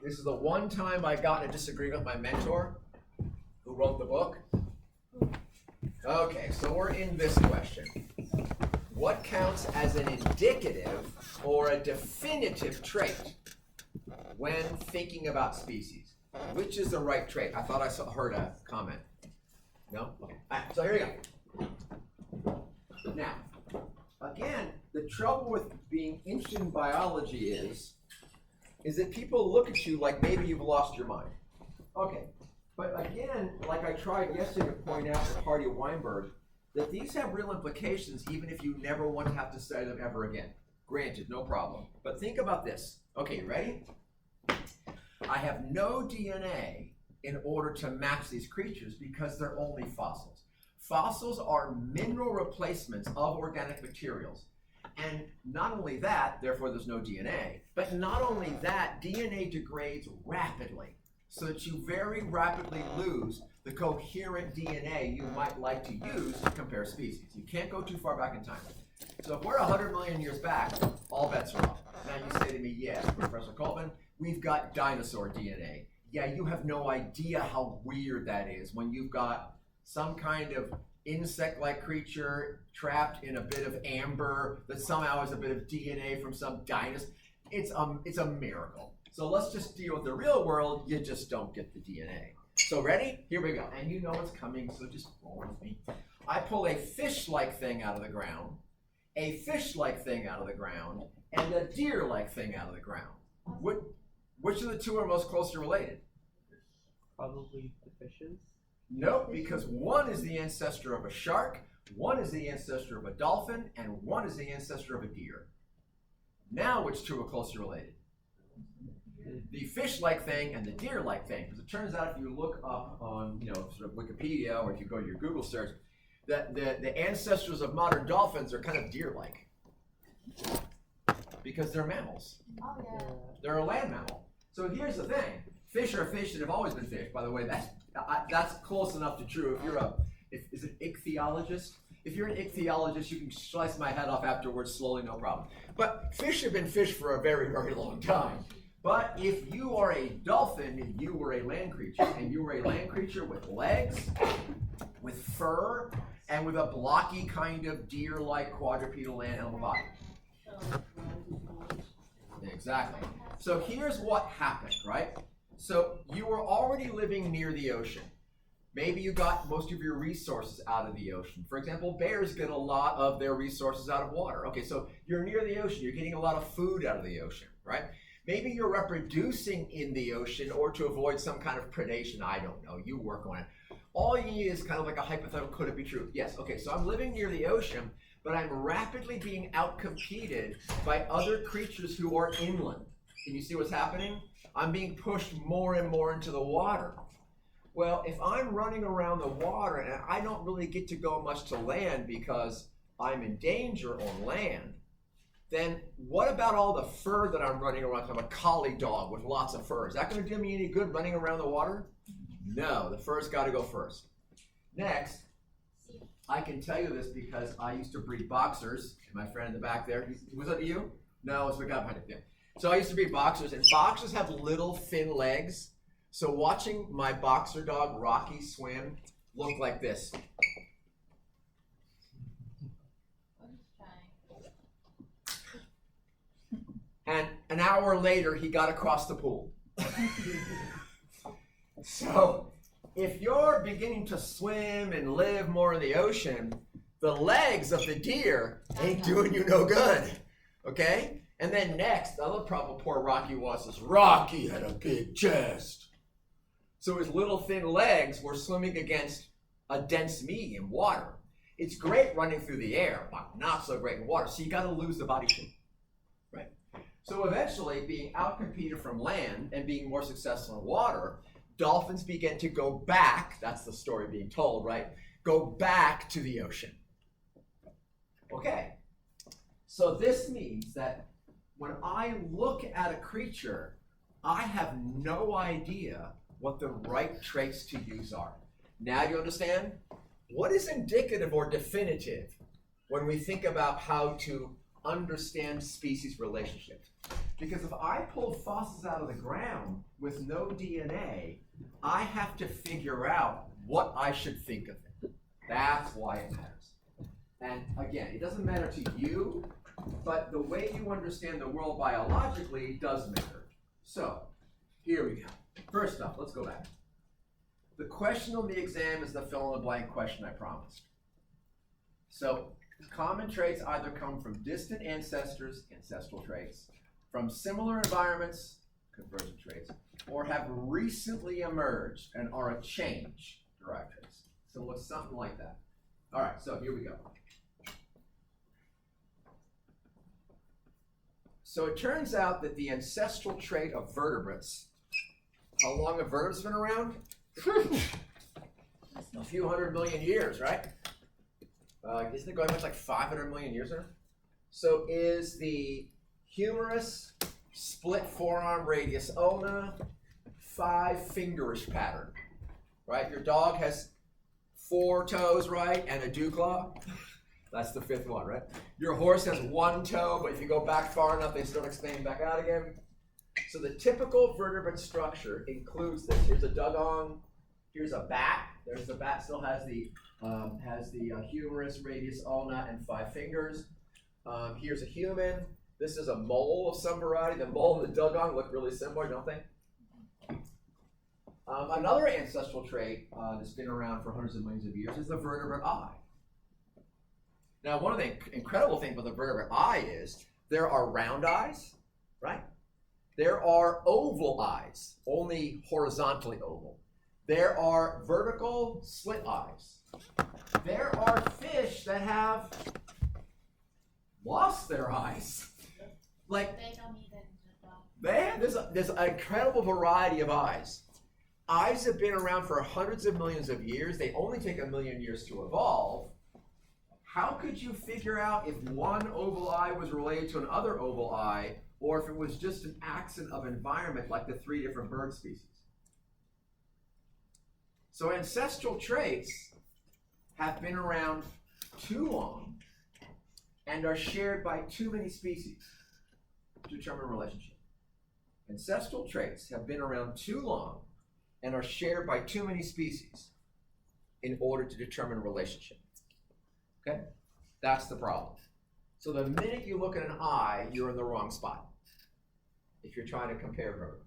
This is the one time I got in a disagreement with my mentor, who wrote the book. Okay, so we're in this question. What counts as an indicative or a definitive trait when thinking about species? Which is the right trait? I thought I heard a comment. No? Okay. All right, so here we go. Now, again, the trouble with being interested in biology is that people look at you like maybe you've lost your mind. Okay, but again, like I tried yesterday to point out to Hardy Weinberg, that these have real implications even if you never want to have to study them ever again. Granted, no problem. But think about this. Okay, ready? I have no DNA in order to match these creatures because they're only fossils. Fossils are mineral replacements of organic materials. And not only that, therefore there's no DNA, but not only that, DNA degrades rapidly so that you very rapidly lose the coherent DNA you might like to use to compare species. You can't go too far back in time. So if we're 100 million years back, all bets are off. Now you say to me, yes, Professor Coltman, we've got dinosaur DNA. Yeah, you have no idea how weird that is when you've got some kind of insect-like creature trapped in a bit of amber that somehow has a bit of DNA from some dinosaur. It's a miracle. So let's just deal with the real world. You just don't get the DNA. So ready? Here we go. And you know it's coming, so just roll with me. I pull a fish-like thing out of the ground, a fish-like thing out of the ground, and a deer-like thing out of the ground. Which of the two are most closely related?
Probably the fishes.
Nope, because one is the ancestor of a shark, one is the ancestor of a dolphin, and one is the ancestor of a deer. Now which two are closely related? The fish-like thing and the deer-like thing. Because it turns out if you look up on, sort of Wikipedia, or if you go to your Google search, that the ancestors of modern dolphins are kind of deer-like. Because they're mammals.
Oh yeah.
They're a land mammal. So here's the thing. Fish are fish that have always been fish. By the way, that's close enough to true. If you're is it ichthyologist? If you're an ichthyologist, you can slice my head off afterwards slowly, no problem. But fish have been fish for a very, very long time. But if you are a dolphin, you were a land creature, and you were a land creature with legs, with fur, and with a blocky kind of deer-like quadrupedal land animal body. Exactly. So here's what happened, right? So you were already living near the ocean. Maybe you got most of your resources out of the ocean. For example, bears get a lot of their resources out of water. Okay, so you're near the ocean. You're getting a lot of food out of the ocean, right? Maybe you're reproducing in the ocean or to avoid some kind of predation. I don't know. You work on it. All you need is kind of like a hypothetical, could it be true? Yes, okay, so I'm living near the ocean, but I'm rapidly being outcompeted by other creatures who are inland. Can you see what's happening? I'm being pushed more and more into the water. Well, if I'm running around the water and I don't really get to go much to land because I'm in danger on land, then what about all the fur that I'm running around? I'm a collie dog with lots of fur. Is that going to do me any good running around the water? No, the fur's got to go first. Next, I can tell you this because I used to breed boxers. My friend in the back there, was that you? No, it's the guy behind it. Yeah. So I used to breed boxers, and boxers have little thin legs. So watching my boxer dog Rocky swim looked like this. And an hour later, he got across the pool. So if you're beginning to swim and live more in the ocean, the legs of the deer ain't doing you no good, okay? And then next, the other problem poor Rocky was is Rocky had a big chest. So his little thin legs were swimming against a dense medium, water. It's great running through the air, but not so great in water. So you got to lose the body shape, right? So eventually, being outcompeted from land and being more successful in water, dolphins begin to go back. That's the story being told, right? Go back to the ocean. Okay. So this means that when I look at a creature, I have no idea what the right traits to use are. Now you understand? What is indicative or definitive when we think about how to understand species relationships? Because if I pull fossils out of the ground with no DNA, I have to figure out what I should think of it. That's why it matters. And again, it doesn't matter to you, but the way you understand the world biologically does matter. So, here we go. First off, let's go back. The question on the exam is the fill-in-the-blank question I promised. So, common traits either come from distant ancestors, ancestral traits, from similar environments, convergent traits, or have recently emerged and are a change, derived traits. So it looks something like that. All right, so here we go. So it turns out that the ancestral trait of vertebrates, how long have vertebrates been around? A few 100 million years, right? Isn't it going back like 500 million years now? So is the humerus, split forearm radius ulna, 5-fingerish pattern, right? Your dog has 4 toes, right, and a dew claw. That's the 5th one, right? Your horse has 1 toe, but if you go back far enough, they start expanding back out again. So the typical vertebrate structure includes this. Here's a dugong. Here's a bat. There's the bat. Still has the humerus, radius, ulna, and 5 fingers. Here's a human. This is a mole of some variety. The mole and the dugong look really similar, don't they? Another ancestral trait that's been around for hundreds of millions of years is the vertebrate eye. Now, one of the incredible things about the vertebrate eye is there are round eyes, right? There are oval eyes, only horizontally oval. There are vertical slit eyes. There are fish that have lost their eyes. Like,
They don't even
there's an incredible variety of eyes. Eyes have been around for hundreds of millions of years. They only take 1 million years to evolve. How could you figure out if one oval eye was related to another oval eye, or if it was just an accident of environment like the 3 different bird species? So ancestral traits have been around too long and are shared by too many species to determine a relationship. Ancestral traits have been around too long and are shared by too many species in order to determine a relationship. Okay? That's the problem. So the minute you look at an eye, you're in the wrong spot if you're trying to compare vertebrates.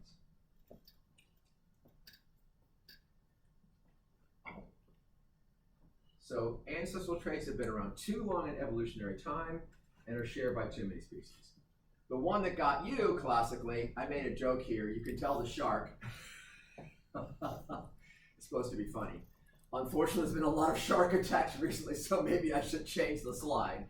So ancestral traits have been around too long in evolutionary time and are shared by too many species. The one that got you, classically, I made a joke here. You can tell the shark. It's supposed to be funny. Unfortunately, there's been a lot of shark attacks recently, so maybe I should change the slide.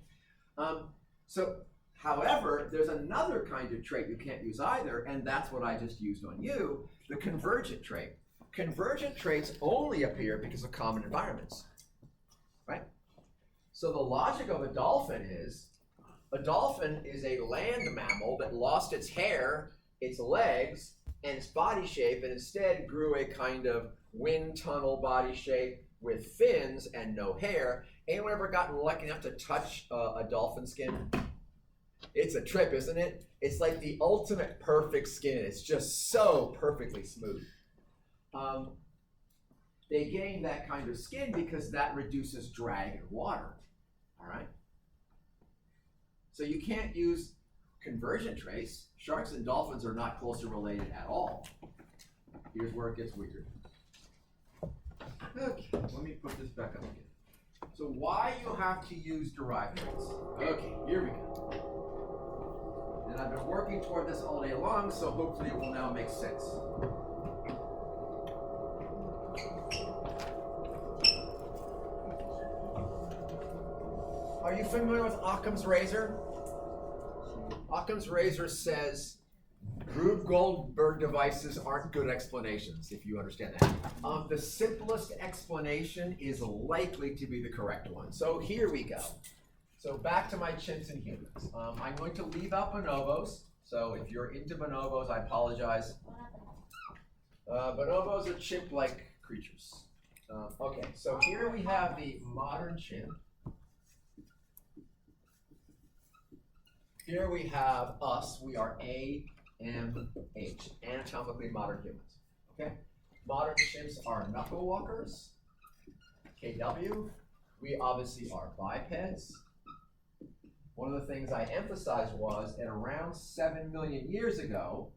However, there's another kind of trait you can't use either, and that's what I just used on you, the convergent trait. Convergent traits only appear because of common environments, right? So the logic of a dolphin is a land mammal that lost its hair, its legs, and its body shape, and instead grew a kind of wind tunnel body shape with fins and no hair. Anyone ever gotten lucky enough to touch a dolphin skin? It's a trip, isn't it? It's like the ultimate perfect skin. It's just so perfectly smooth. They gain that kind of skin because that reduces drag in water, all right? So you can't use convergent traits. Sharks and dolphins are not closely related at all. Here's where it gets weird. Okay, let me put this back up again. So why you have to use derived traits? Okay, here we go. And I've been working toward this all day long, so hopefully it will now make sense. Are you familiar with Occam's razor? Occam's razor says Rube Goldberg devices aren't good explanations, if you understand that. The simplest explanation is likely to be the correct one. So here we go. So back to my chimps and humans. I'm going to leave out bonobos. So if you're into bonobos, I apologize. Bonobos are chimp-like creatures. Okay, so here we have the modern chimp. Here we have us. We are AMH, anatomically modern humans. Okay? Modern chimps are knuckle walkers. KW. We obviously are bipeds. One of the things I emphasized was at around 7 million years ago,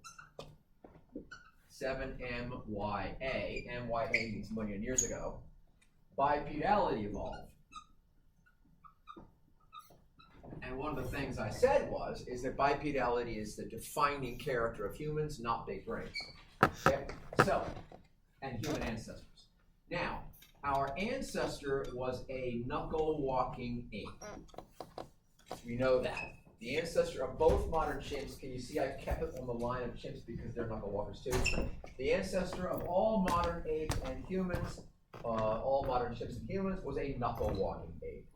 7MYA, MYA means million years ago, bipedality evolved. And one of the things I said is that bipedality is the defining character of humans, not big brains. Okay? So, and human ancestors. Now, our ancestor was a knuckle-walking ape. We know that. The ancestor of both modern chimps, can you see I kept it on the line of chimps because they're knuckle walkers too? The ancestor of all modern apes and humans, all modern chimps and humans, was a knuckle-walking ape.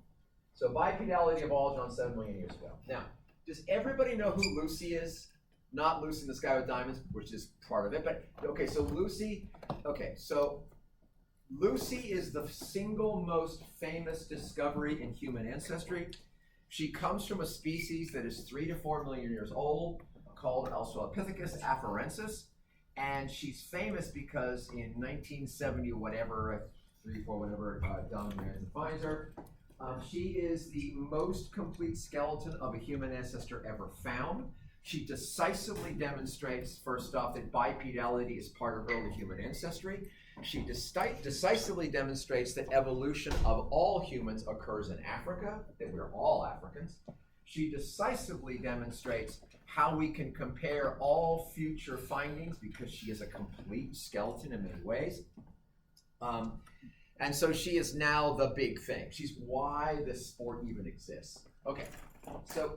So bipedality evolved around 7 million years ago. Now, does everybody know who Lucy is? Not Lucy in the Sky with Diamonds, which is part of it, but okay, so Lucy is the single most famous discovery in human ancestry. She comes from a species that is 3 to 4 million years old, called Australopithecus afarensis, and she's famous because in 1970 whatever, 3-4 whatever, Don Mann finds her. She is the most complete skeleton of a human ancestor ever found. She decisively demonstrates, first off, that bipedality is part of early human ancestry. She decisively demonstrates that evolution of all humans occurs in Africa, that we're all Africans. She decisively demonstrates how we can compare all future findings because she is a complete skeleton in many ways. And so she is now the big thing. She's why this sport even exists. Okay, so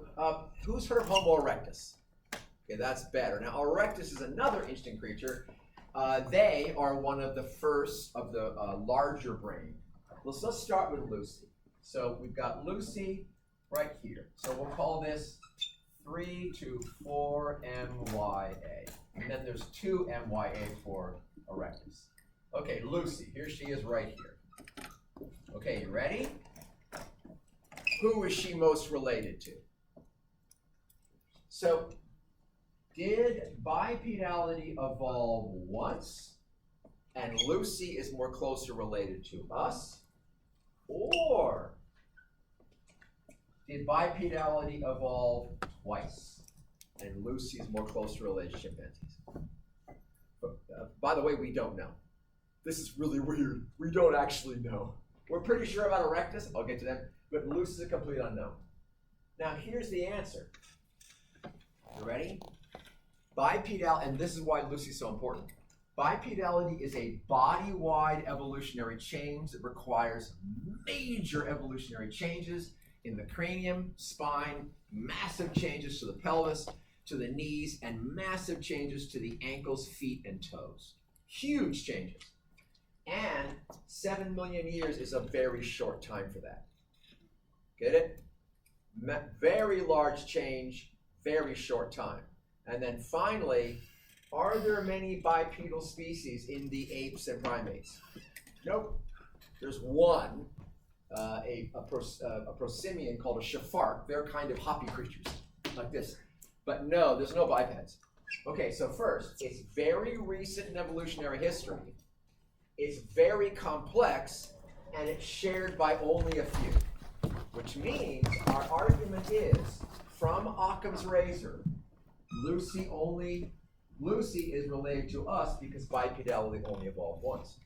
who's heard of Homo erectus? Okay, that's better. Now, erectus is another interesting creature. They are one of the first of the larger brain. Let's start with Lucy. So we've got Lucy right here. So we'll call this 3 to 4 MYA. And then there's 2 MYA for erectus. Okay, Lucy, here she is right here. Okay, you ready? who is she most related to? So, did bipedality evolve once, and Lucy is more closely related to us? Or did bipedality evolve twice, and Lucy is more closely related to chimpanzees? But, by the way, we don't know. This is really weird. We don't actually know. We're pretty sure about Erectus. I'll get to that. But Lucy is a complete unknown. Now, here's the answer. You ready? Bipedality, and this is why Lucy is so important. Bipedality is a body-wide evolutionary change that requires major evolutionary changes in the cranium, spine, massive changes to the pelvis, to the knees, and massive changes to the ankles, feet, and toes. Huge changes. And 7 million years is a very short time for that. Get it? Very large change, very short time. And then finally, are there many bipedal species in the apes and primates? Nope. There's one, a prosimian called a shark. They're kind of hoppy creatures, like this. But no, there's no bipeds. Okay, so first, it's very recent in evolutionary history. It's very complex, and it's shared by only a few. Which means our argument is, from Occam's razor, Lucy is related to us because bipedality only evolved once.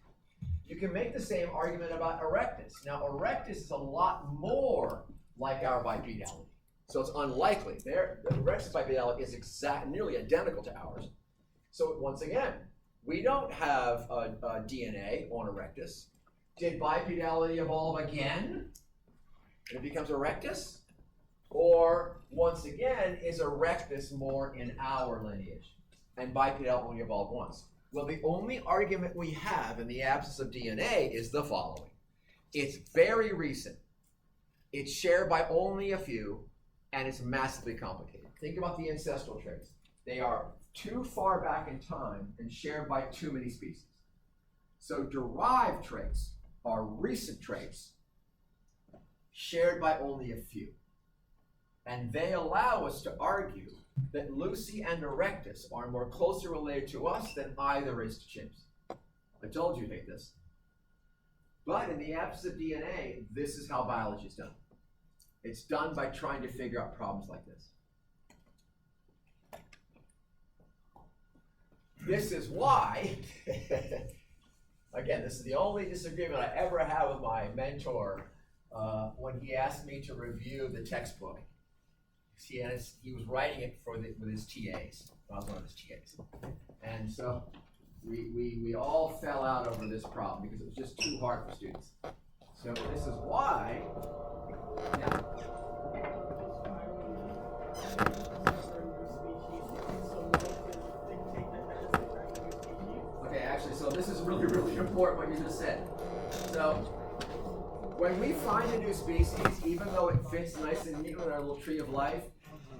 You can make the same argument about Erectus. Now, Erectus is a lot more like our bipedality. So it's unlikely. The Erectus bipedality is nearly identical to ours. So once again, we don't have a DNA on Erectus. Did bipedality evolve again? And it becomes Erectus? Or, once again, is Erectus more in our lineage? And bipedality only evolved once? Well, the only argument we have in the absence of DNA is the following. It's very recent. It's shared by only a few, and it's massively complicated. Think about the ancestral traits. They are too far back in time and shared by too many species. So derived traits are recent traits shared by only a few. And they allow us to argue that Lucy and Erectus are more closely related to us than either is to chimps. I told you to take this. But in the absence of DNA, this is how biology is done. It's done by trying to figure out problems like this. This is why, again, this is the only disagreement I ever have with my mentor when he asked me to review the textbook. He was writing it with his TAs. I was one of his TAs. And so we all fell out over this problem because it was just too hard for students. So this is why, yeah. Okay, actually, so this is really, really important what you just said. So when we find a new species, even though it fits nice and neatly in our little tree of life,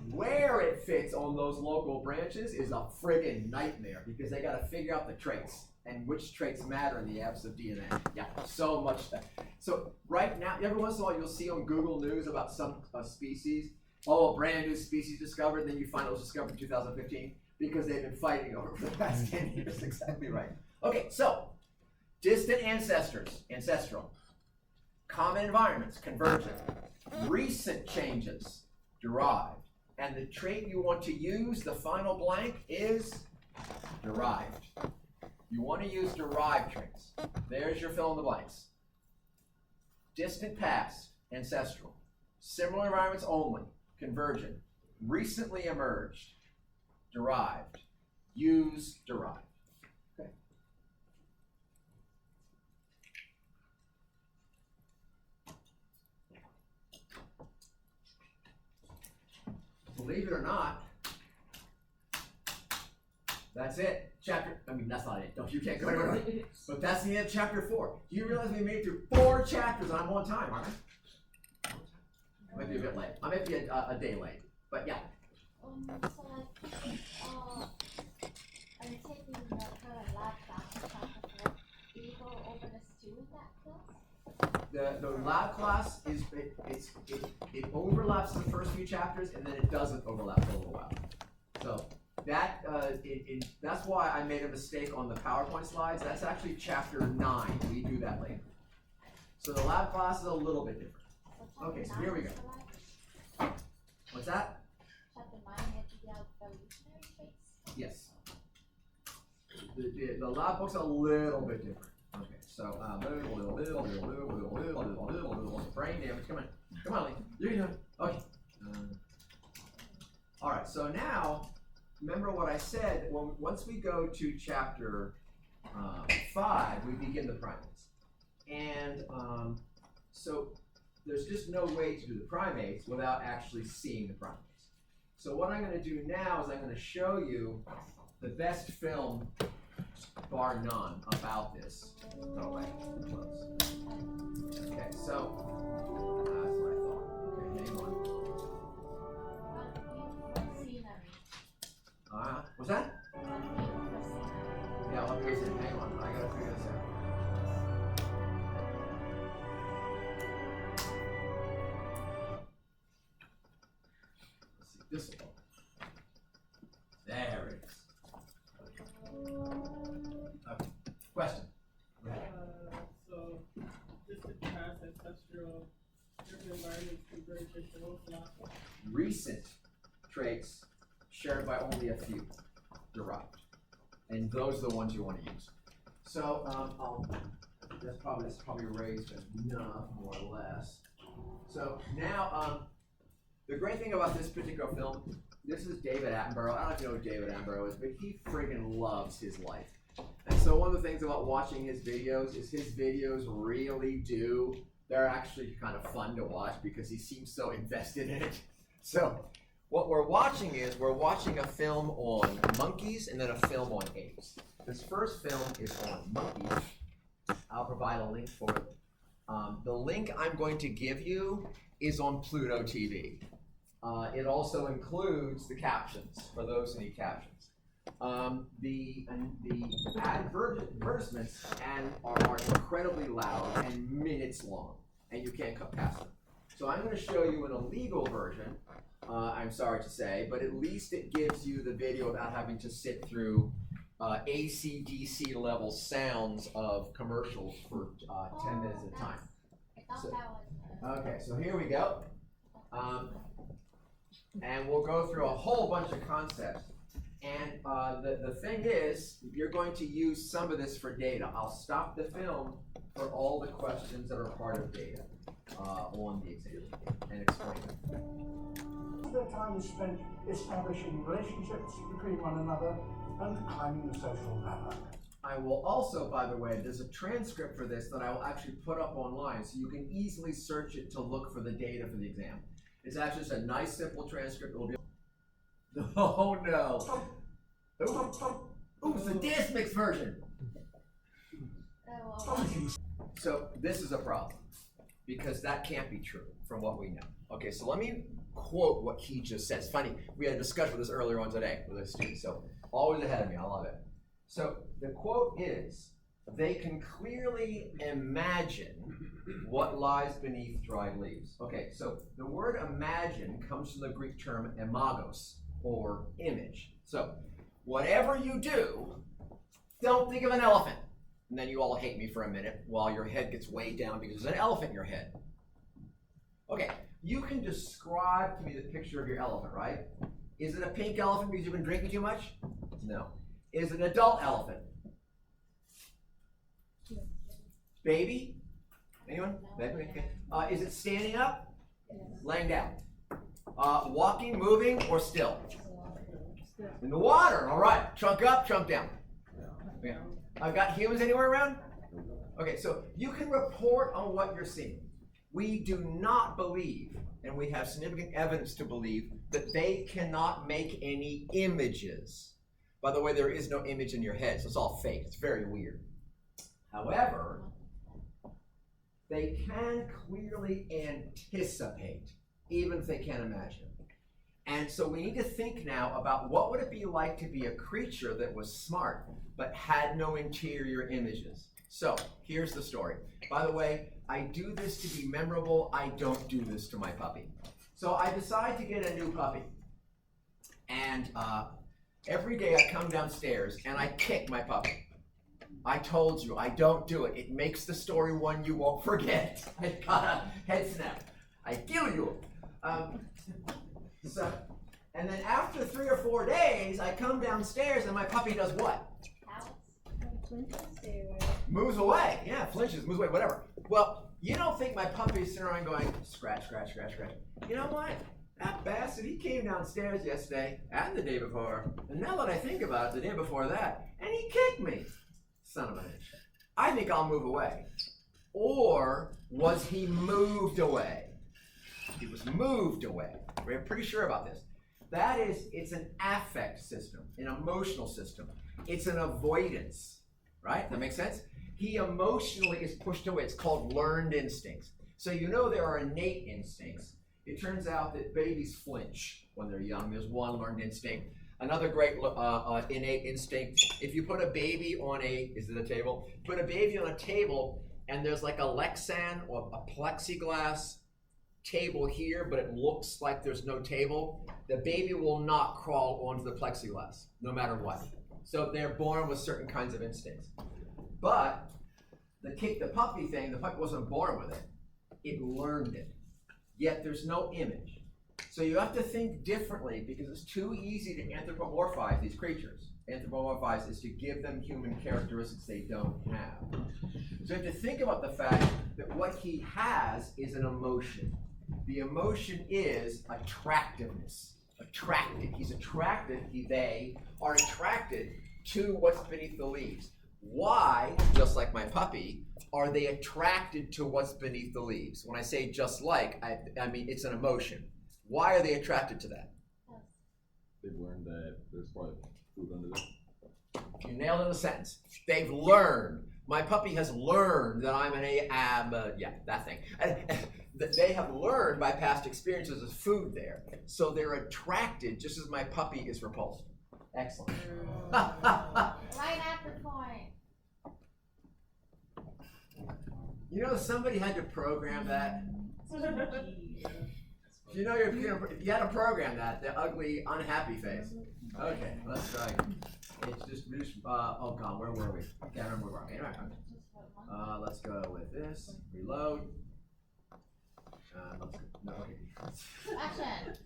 where it fits on those local branches is a friggin' nightmare because they got to figure out the traits and which traits matter in the absence of DNA. Yeah, so much stuff. So right now, every once in a while you'll see on Google News about some species. Oh, a brand new species discovered, then you find it was discovered in 2015 because they've been fighting over it for the past 10 years. Exactly right. Okay, so distant ancestors, ancestral. Common environments, convergent. Recent changes, derived. And the trait you want to use, the final blank, is derived. You want to use derived traits. There's your fill in the blanks. Distant past, ancestral. Similar environments only, convergent. Recently emerged, derived. Use derived. Okay. Believe it or not, that's it. That's not it. You can't go anywhere. But that's the end of chapter 4. Do you realize we made it through 4 chapters and I'm on time, aren't I? I might be a bit late. I might be a day late. But yeah.
So I'm taking the current lab class chapter 4. Do you go over the student that class?
the lab class it overlaps the first few chapters and then it doesn't overlap for a little while. So that that's why I made a mistake on the PowerPoint slides. That's actually chapter 9. We do that later. So the lab class is a little bit different. Okay, so here we go. What's that?
Chapter 9 had to be out evolutionary traits.
Yes. The lab book's a little bit different. Okay, so brain damage. Come on, Lee. You're doing it. Okay. All right. So now, remember what I said. Once we go to chapter 5, we begin the primates, and so there's just no way to do the primates without actually seeing the primates. So what I'm going to do now is I'm going to show you the best film, bar none, about this. Go away. Close. Okay, so that's what I thought. Okay, hang on. What's that? Yeah, let me see. Hang on. I gotta figure this out. Let's see. This will help. There it is. Okay. Question. Go ahead.
So, just to pass ancestral environments convergence and what's not.
Recent traits shared by only a few derived, and those are the ones you want to use. So that's probably raised enough, more or less. So now the great thing about this particular film, this is David Attenborough. I don't know who David Attenborough is, but he friggin' loves his life. And so one of the things about watching his videos is his videos they're actually kind of fun to watch because he seems so invested in it. So what we're watching is a film on monkeys and then a film on apes. This first film is on monkeys. I'll provide a link for it. The link I'm going to give you is on Pluto TV. It also includes the captions for those who need captions. The advertisements are incredibly loud and minutes long, and you can't cut past them. So I'm going to show you an illegal version, I'm sorry to say, but at least it gives you the video without having to sit through AC/DC level sounds of commercials for 10 minutes at a time.
I thought
So-
that was
Okay, so here we go. And we'll go through a whole bunch of concepts. And the thing is, you're going to use some of this for data. I'll stop the film for all the questions that are part of data on the exam and explain them.
Their time is spent establishing relationships between one another and climbing the social ladder.
I will also, by the way, there's a transcript for this that I will actually put up online so you can easily search it to look for the data for the exam. It's actually just a nice, simple transcript. It'll be. Oh no! Ooh, it's the dance mix version! So this is a problem because that can't be true from what we know. Okay, so let me quote what he just said. It's funny, we had a discussion with this earlier on today with a student, so always ahead of me, I love it. So the quote is, they can clearly imagine what lies beneath dried leaves. Okay, so the word imagine comes from the Greek term imagos, or image. So whatever you do, don't think of an elephant. And then you all hate me for a minute while your head gets weighed down because there's an elephant in your head. Okay, you can describe to me the picture of your elephant, right? Is it a pink elephant because you've been drinking too much? No. Is it an adult elephant? Baby? Anyone? Baby? Okay. Is it standing up? Laying down? Walking, moving, or still? In the water, all right. Chunk up, chunk down. Okay. I've got humans anywhere around? Okay, so you can report on what you're seeing. We do not believe, and we have significant evidence to believe, that they cannot make any images. By the way, there is no image in your head, so it's all fake. It's very weird. However, they can clearly anticipate, even if they can't imagine. And so we need to think now about what would it be like to be a creature that was smart but had no interior images. So, here's the story. By the way, I do this to be memorable. I don't do this to my puppy. So I decide to get a new puppy. And every day I come downstairs and I kick my puppy. I told you, I don't do it. It makes the story one you won't forget. I got a head snap. I kill you. And then after 3 or 4 days, I come downstairs and my puppy does what? Moves away. Yeah, flinches, moves away, whatever. Well, you don't think my puppy's sitting around going, scratch, scratch, scratch, scratch. You know what? That bastard, he came downstairs yesterday and the day before. And now that I think about it, the day before that, and he kicked me. Son of a bitch. I think I'll move away. Or was he moved away? He was moved away. We're pretty sure about this. That is, it's an affect system, an emotional system. It's an avoidance, right? That makes sense? He emotionally is pushed away. It's called learned instincts. So you know there are innate instincts. It turns out that babies flinch when they're young. There's one learned instinct. Another great innate instinct, if you put a baby on is it a table? Put a baby on a table and there's like a Lexan or a plexiglass table here, but it looks like there's no table, the baby will not crawl onto the plexiglass, no matter what. So they're born with certain kinds of instincts. But the kick the puppy thing, the puppy wasn't born with it. It learned it. Yet there's no image. So you have to think differently because it's too easy to anthropomorphize these creatures. Anthropomorphize is to give them human characteristics they don't have. So you have to think about the fact that what he has is an emotion. The emotion is attractiveness. Attracted. He's attracted, they are attracted to what's beneath the leaves. Why, just like my puppy, are they attracted to what's beneath the leaves? When I say just like, I mean it's an emotion. Why are they attracted to that?
They've learned that there's probably food under there.
You nailed it in a sentence. They've learned. My puppy has learned that I'm that thing. That they have learned by past experiences of food there. So they're attracted just as my puppy is repulsed. Excellent.
Right at the point.
You know, somebody had to program that. You know, you had to program that, the ugly, unhappy face. Okay, let's try. It's just, oh God, where were we? I can't remember where we were. Let's go with this, reload.
Action.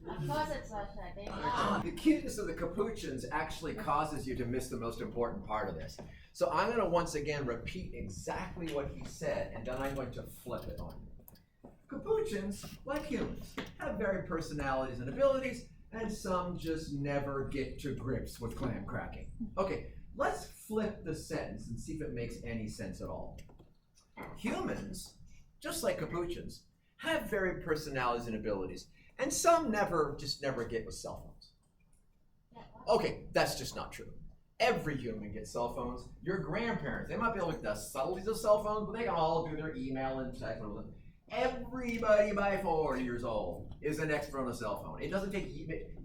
Of course it's action.
The cuteness of the capuchins actually causes you to miss the most important part of this. So I'm going to once again repeat exactly what he said, and then I'm going to flip it on you. Capuchins, like humans, have varied personalities and abilities, and some just never get to grips with clam cracking. Okay, let's flip the sentence and see if it makes any sense at all. Humans, just like capuchins, have varied personalities and abilities, and some never get with cell phones. Okay, that's just not true. Every human gets cell phones. Your grandparents, they might be able to get the subtleties of cell phones, but they can all do their email and text. Everybody by 40 years old is an expert on a cell phone. It doesn't take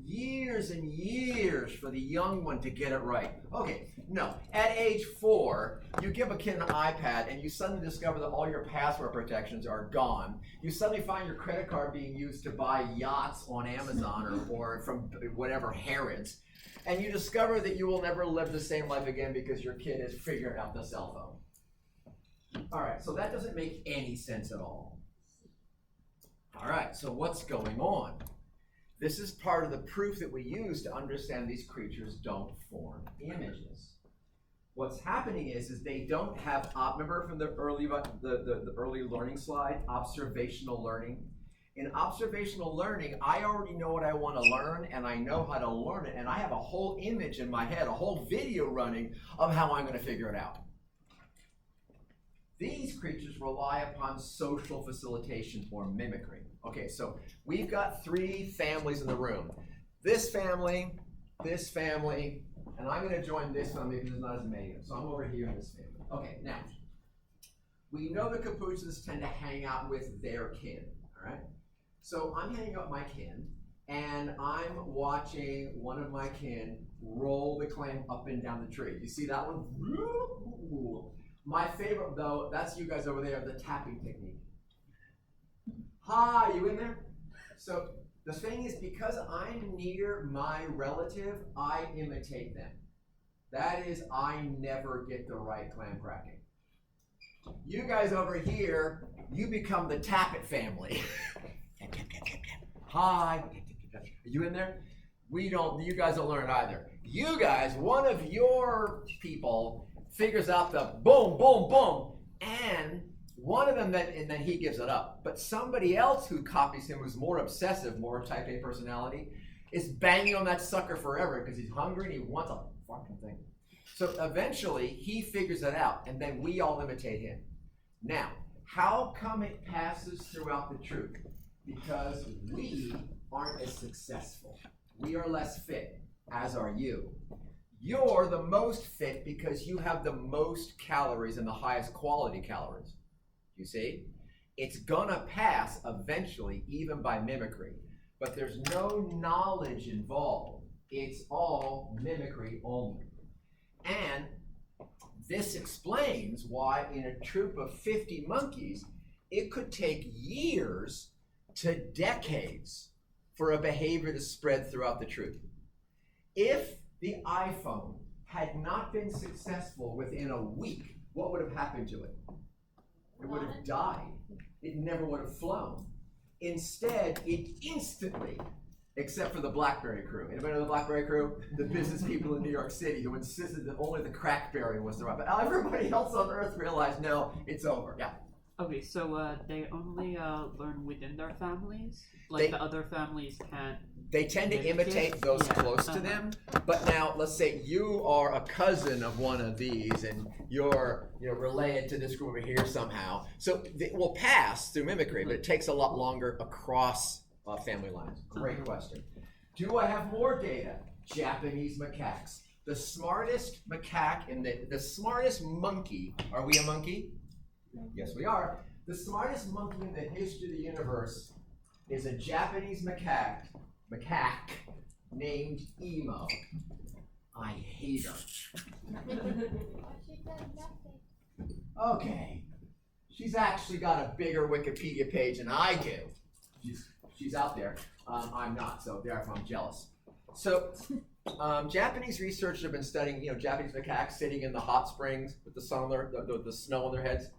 years and years for the young one to get it right. Okay, no. At age 4, you give a kid an iPad and you suddenly discover that all your password protections are gone. You suddenly find your credit card being used to buy yachts on Amazon or from whatever Harrods. And you discover that you will never live the same life again because your kid has figured out the cell phone. All right, so that doesn't make any sense at all. All right, so what's going on? This is part of the proof that we use to understand these creatures don't form images. What's happening is they don't have, remember from the early learning slide, observational learning? In observational learning, I already know what I want to learn and I know how to learn it, and I have a whole image in my head, a whole video running of how I'm going to figure it out. These creatures rely upon social facilitation or mimicry. Okay, so we've got 3 families in the room. This family, and I'm going to join this family because there's not as many of them. So I'm over here in this family. Okay, now, we know the capuchins tend to hang out with their kin, all right? So I'm hanging out with my kin, and I'm watching one of my kin roll the clam up and down the tree. You see that one? My favorite, though, that's you guys over there, the tapping technique. Hi, you in there? So the thing is, because I'm near my relative, I imitate them. That is, I never get the right clam cracking. You guys over here, you become the tap it family. Hi. Are you in there? You guys don't learn it either. You guys, one of your people figures out the boom, boom, boom, and one of them and then he gives it up. But somebody else who copies him, who's more obsessive, more type A personality, is banging on that sucker forever because he's hungry and he wants a fucking thing. So eventually he figures it out, and then we all imitate him. Now, how come it passes throughout the truth? Because we aren't as successful. We are less fit, as are you. You're the most fit because you have the most calories and the highest quality calories. You see? It's gonna pass eventually, even by mimicry. But there's no knowledge involved. It's all mimicry only. And this explains why in a troop of 50 monkeys, it could take years to decades for a behavior to spread throughout the troop. If the iPhone had not been successful within a week, what would have happened to it? It would have died. It never would have flown. Instead, it instantly, except for the BlackBerry crew. Anybody know the BlackBerry crew? The business people in New York City who insisted that only the CrackBerry was the right. But everybody else on Earth realized, no, it's over. Yeah.
Okay, so they only learn within their families? Like the other families can't?
They tend to imitate those close to them. But now, let's say you are a cousin of one of these, and you're related to this group over here somehow. So it will pass through mimicry, but it takes a lot longer across family lines. Great question. Do I have more data? Japanese macaques. The smartest macaque and the smartest monkey. Are we a monkey? Yes, we are. The smartest monkey in the history of the universe is a Japanese macaque named Emo. I hate her. Okay. She's actually got a bigger Wikipedia page than I do. She's out there. I'm not, so therefore I'm jealous. So Japanese researchers have been studying, Japanese macaques sitting in the hot springs with the sun on the snow on their heads.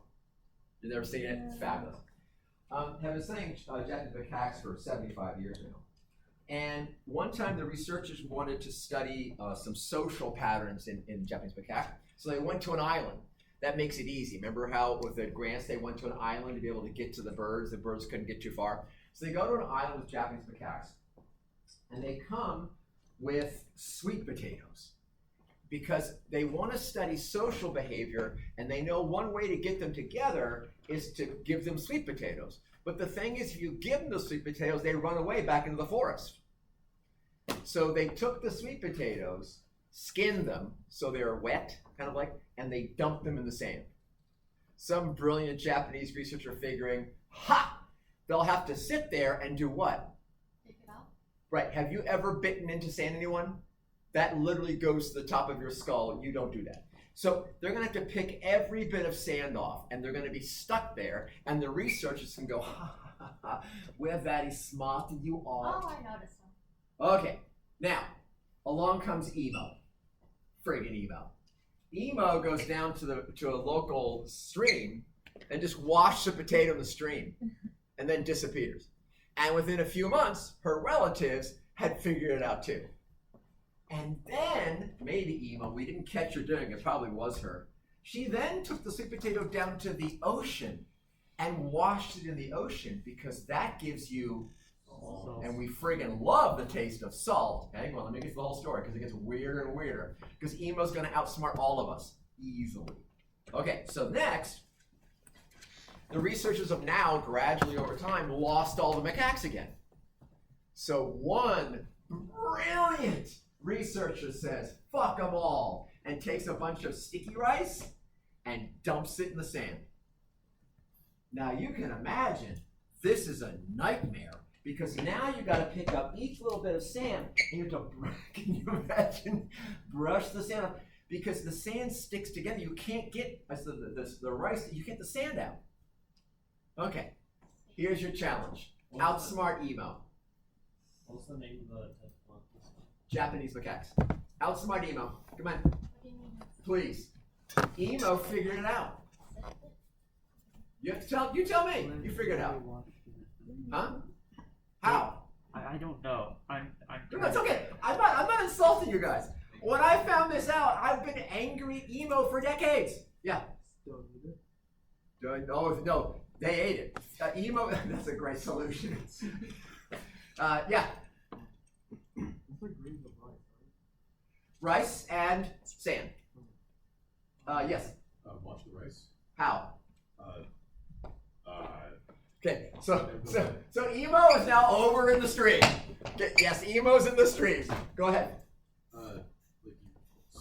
You've never seen it? It's fabulous. Have been studying Japanese macaques for 75 years now. And one time the researchers wanted to study some social patterns in Japanese macaque. So they went to an island. That makes it easy. Remember how with the grants they went to an island to be able to get to the birds. The birds couldn't get too far. So they go to an island with Japanese macaques. And they come with sweet potatoes because they want to study social behavior, and they know one way to get them together is to give them sweet potatoes. But the thing is, if you give them the sweet potatoes, they run away back into the forest. So they took the sweet potatoes, skinned them so they're wet, kind of like, and they dumped them in the sand. Some brilliant Japanese researcher figuring, they'll have to sit there and do what?
Pick it up.
Right, have you ever bitten into sand, anyone? That literally goes to the top of your skull. You don't do that. So they're going to have to pick every bit of sand off, and they're going to be stuck there, and the researchers can go, we're very smart, you are.
Oh, I noticed them.
Okay, now, along comes Emo. Friggin' Emo. Emo goes down to a local stream and just washes a potato in the stream, and then disappears. And within a few months, her relatives had figured it out too. And then, maybe Emo, we didn't catch her doing it, probably was her. She then took the sweet potato down to the ocean and washed it in the ocean because that gives you, and we friggin' love the taste of salt. Hang on, let me get the whole story because it gets weirder and weirder. Because Emo's gonna outsmart all of us, easily. Okay, so next, the researchers have now, gradually over time, lost all the macaques again. So one brilliant researcher says, fuck them all, and takes a bunch of sticky rice and dumps it in the sand. Now you can imagine, this is a nightmare, because now you gotta pick up each little bit of sand, and you have to, can you imagine, brush the sand off, because the sand sticks together. You can't get the rice. You get the sand out. Okay, here's your challenge. Outsmart emo.
What's the name of the one?
Japanese macaques. Outsmart emo. Come on,
What do you mean?
please. Emo figured it out. You have to tell. You tell me. You figured it out. Huh? How?
I don't know. I'm.
No, it's okay. I'm not insulting you guys. When I found this out, I've been angry emo for decades. Yeah. Oh no, they ate it. Emo. That's a great solution. Yeah. Rice and sand. Yes.
Wash the rice.
How?
Uh,
Okay, so emo is now over in the stream. Okay, yes, emo's in the stream. Go ahead.
like you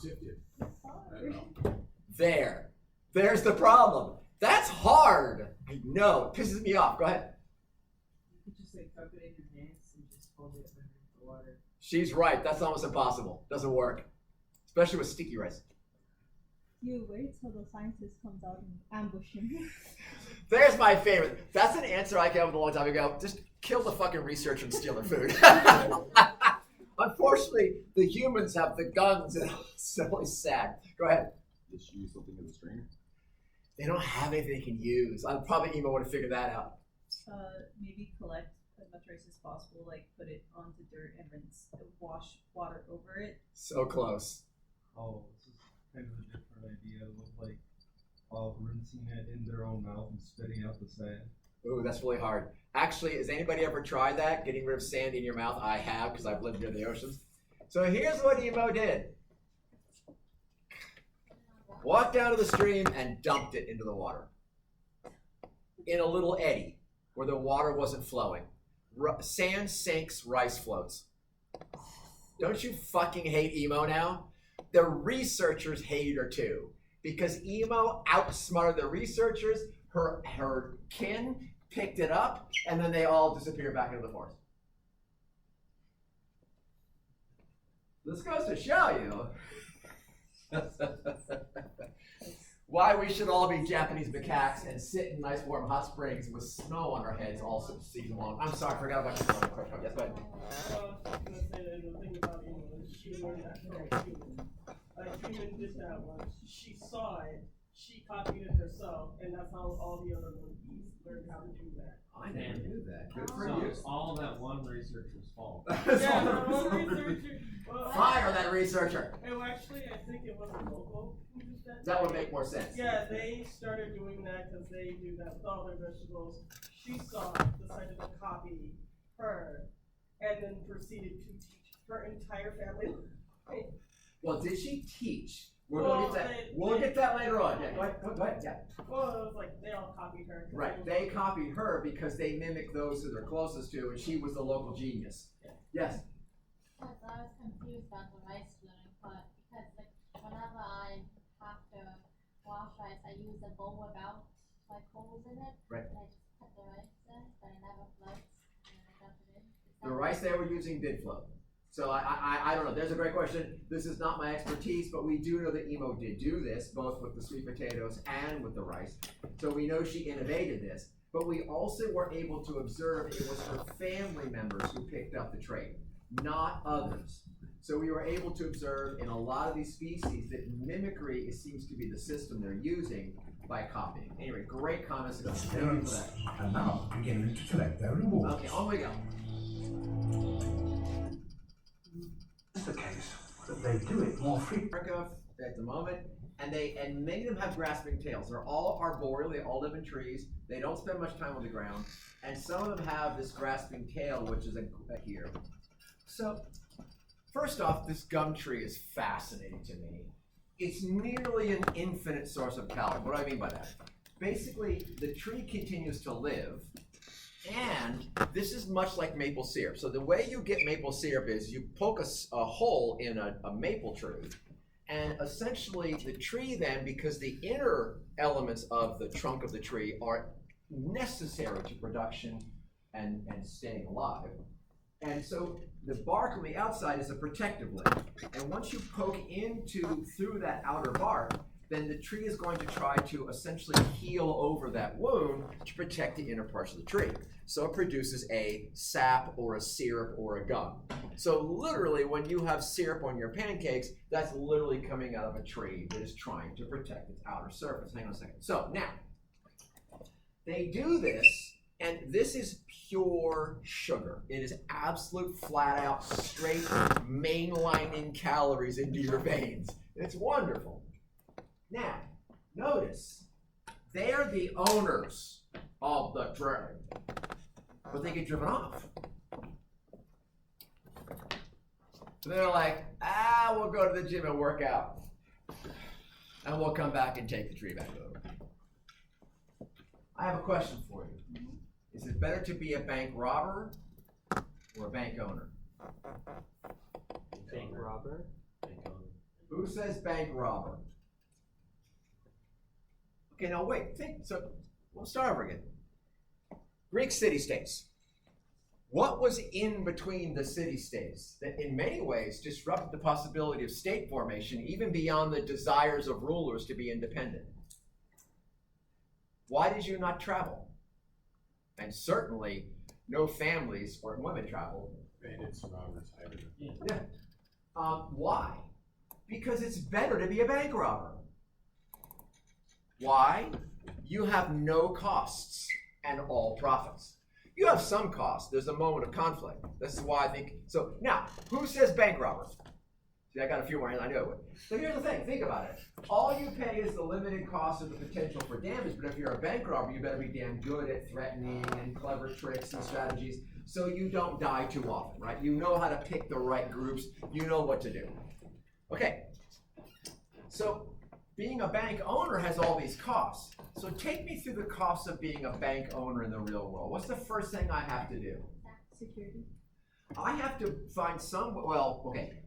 sift it. I don't know.
There's the problem. That's hard. I know, it pisses me off. Go ahead.
You could just like cup it in your hands and just hold it underneath the water.
She's right. That's almost impossible. Doesn't work, especially with sticky rice.
You wait till the scientist comes out and ambush him.
There's my favorite. That's an answer I came up with a long time ago. Just kill the fucking researcher and steal their food. Unfortunately, the humans have the guns, and it's really sad. Go ahead.
Did she use something as a strainer?
They don't have anything they can use. I probably even want to figure that out.
Maybe collect as much rice as possible, like put it onto dirt and rinse, wash water over it.
So close.
Oh, this is kind of a different idea. It looked like rinsing it in their own mouth and spitting out the sand.
Ooh, that's really hard. Actually, has anybody ever tried that? Getting rid of sand in your mouth? I have, because I've lived near the oceans. So here's what Emo did. Walked down to the stream and dumped it into the water. In a little eddy, where the water wasn't flowing. Sand sinks, rice floats. Don't you fucking hate Emo now? The researchers hated her too. Because Emo outsmarted the researchers, her kin picked it up, and then they all disappeared back into the forest. This goes to show you why we should all be Japanese macaques and sit in nice warm hot springs with snow on our heads all season long. I'm sorry, I forgot about your question. Yes, go ahead.
I was gonna say that the thing about she learned that from human. Like human did that once. She saw it, she copied it herself, and that's how all the other monkeys learned how to do that.
I never knew that. Good for
So
you.
it's all that one researcher's fault.
Yeah, no, one researcher. Well,
Fire that researcher.
well, actually, I think it wasn't local who did that.
That would make more sense.
Yeah, they started doing that because they do that with all their vegetables. She saw it, decided to copy her, and then proceeded to teach her entire family.
Well, did she teach? We're
Well,
gonna get that.
they-
We'll get that later on. Yeah, go ahead. Yeah.
Well, it was like they all copied her. 'cause
Right.
it was
They
like-
copied her because they mimicked those who they're closest to, and she was the local genius. Yes.
Because I was confused about the rice learning part, because like whenever I have to wash rice, I use a bowl without like holes in it.
Right.
And I just put the rice in, but it never floats, and then I dump it in. Is
The
that-
rice they were using did float. So I don't know. There's a great question. This is not my expertise, but we do know that Emo did do this, both with the sweet potatoes and with the rice. So we know she innovated this. But we also were able to observe it was her family members who picked up the trait, not others. So we were able to observe in a lot of these species that mimicry seems to be the system they're using by copying. Anyway, great comments. Thank you for that.
And now beginning to collect their rewards.
Okay, on we go.
It's the case that they do it more frequently.
America at the moment, and many of them have grasping tails. They're all arboreal. They all live in trees. They don't spend much time on the ground, and some of them have this grasping tail, which is here. So, first off, this gum tree is fascinating to me. It's nearly an infinite source of calories. What do I mean by that? Basically, the tree continues to live. And this is much like maple syrup. So the way you get maple syrup is you poke a hole in a maple tree, and essentially the tree then, because the inner elements of the trunk of the tree are necessary to production and staying alive, And so the bark on the outside is a protective layer. And once you poke through that outer bark, then the tree is going to try to essentially heal over that wound to protect the inner parts of the tree. So it produces a sap or a syrup or a gum. So literally when you have syrup on your pancakes, that's literally coming out of a tree that is trying to protect its outer surface. Hang on a second. So now, they do this, and this is pure sugar. It is absolute flat out straight mainlining calories into your veins. It's wonderful. Now, notice, they're the owners of the tree, but they get driven off. So they're like, we'll go to the gym and work out, and we'll come back and take the tree back over. I have a question for you. Is it better to be a bank robber or a bank owner?
Bank robber.
Who says bank robber? Okay, now wait, think, so we'll start over again. Greek city-states. What was in between the city-states that in many ways disrupted the possibility of state formation even beyond the desires of rulers to be independent? Why did you not travel? And certainly no families or women traveled.
Bandits, robbers, hired.
Yeah. Why? Because it's better to be a bank robber. Why? You have no costs and all profits. You have some costs. There's a moment of conflict. This is why I think, so now, who says bank robber? See, I got a few more, I know it. So here's the thing, think about it. All you pay is the limited cost of the potential for damage, but if you're a bank robber, you better be damn good at threatening and clever tricks and strategies so you don't die too often, right? You know how to pick the right groups. You know what to do. Okay, so being a bank owner has all these costs. So take me through the costs of being a bank owner in the real world. What's the first thing I have to do?
Security.
I have to find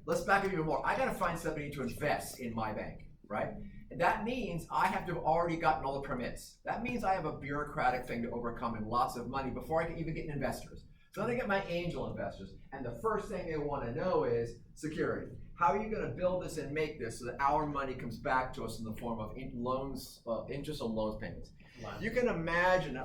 let's back up even more. I gotta find somebody to invest in my bank, right? And that means I have to have already gotten all the permits. That means I have a bureaucratic thing to overcome and lots of money before I can even get investors. So then I get my angel investors, and the first thing they wanna know is security. How are you gonna build this and make this so that our money comes back to us in the form of loans, interest on loans payments? You can imagine,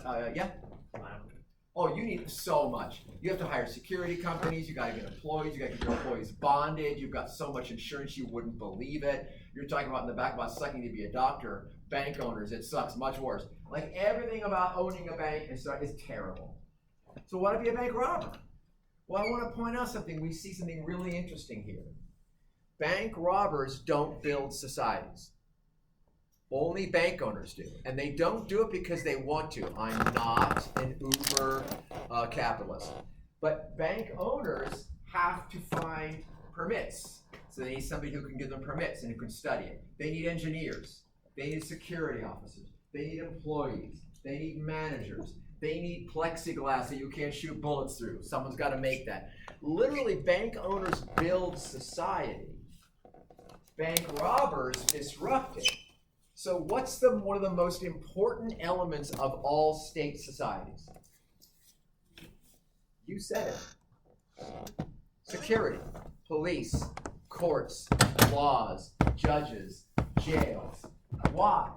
Oh, you need so much. You have to hire security companies, you gotta get employees, you gotta get your employees bonded, you've got so much insurance you wouldn't believe it. You're talking about in the back about sucking to be a doctor, bank owners, it sucks, much worse. Like everything about owning a bank is terrible. So why be a bank robber? Well, I wanna point out something, we see something really interesting here. Bank robbers don't build societies. Only bank owners do. And they don't do it because they want to. I'm not an uber capitalist. But bank owners have to find permits. So they need somebody who can give them permits and who can study it. They need engineers. They need security officers. They need employees. They need managers. They need plexiglass that you can't shoot bullets through. Someone's got to make that. Literally, bank owners build society. Bank robbers disrupt it. So what's one of the most important elements of all state societies? You said it. Security, police, courts, laws, judges, jails. Why?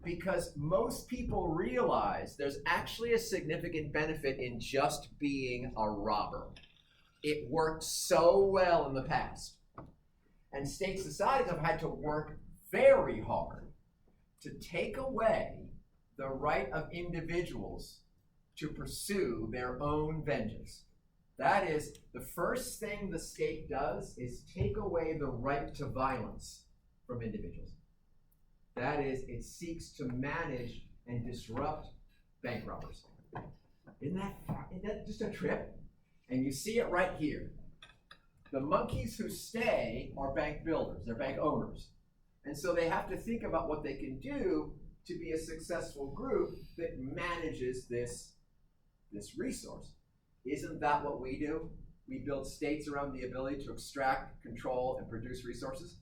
Because most people realize there's actually a significant benefit in just being a robber. It worked so well in the past. And state societies have had to work very hard to take away the right of individuals to pursue their own vengeance. That is, the first thing the state does is take away the right to violence from individuals. That is, it seeks to manage and disrupt bank robbers. Isn't that just a trip? And you see it right here. The monkeys who stay are bank builders, they're bank owners. And so they have to think about what they can do to be a successful group that manages this resource. Isn't that what we do? We build states around the ability to extract, control, and produce resources?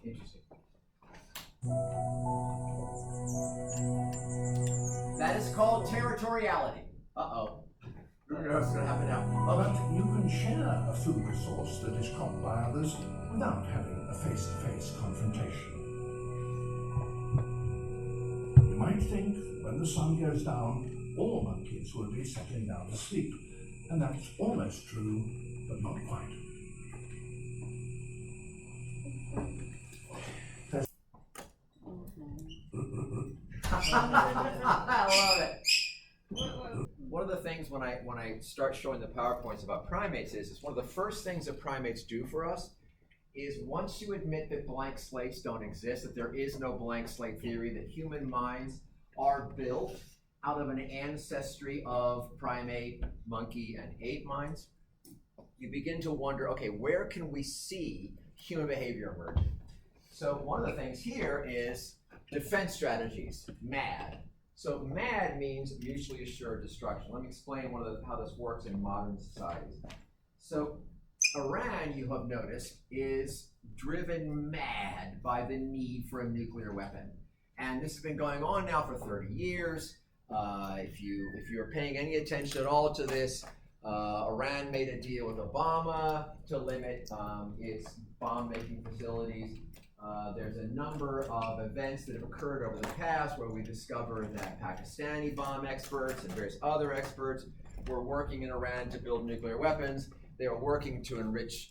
Interesting. That is called territoriality. Uh-oh. don't know what's going to happen now.
But you can share a food resource that is cropped by others without having a face-to-face confrontation. You might think when the sun goes down, all monkeys will be settling down to sleep, and that's almost true, but not quite.
I love it. One of the things when I start showing the PowerPoints about primates is one of the first things that primates do for us is once you admit that blank slates don't exist, that there is no blank slate theory, that human minds are built out of an ancestry of primate, monkey, and ape minds, you begin to wonder, okay, where can we see human behavior emerging? So one of the things here is defense strategies, MAD. So MAD means mutually assured destruction. Let me explain how this works in modern societies. So Iran, you have noticed, is driven mad by the need for a nuclear weapon. And this has been going on now for 30 years. If you're paying any attention at all to this, Iran made a deal with Obama to limit its bomb-making facilities. There's a number of events that have occurred over the past where we discovered that Pakistani bomb experts and various other experts were working in Iran to build nuclear weapons. They were working to enrich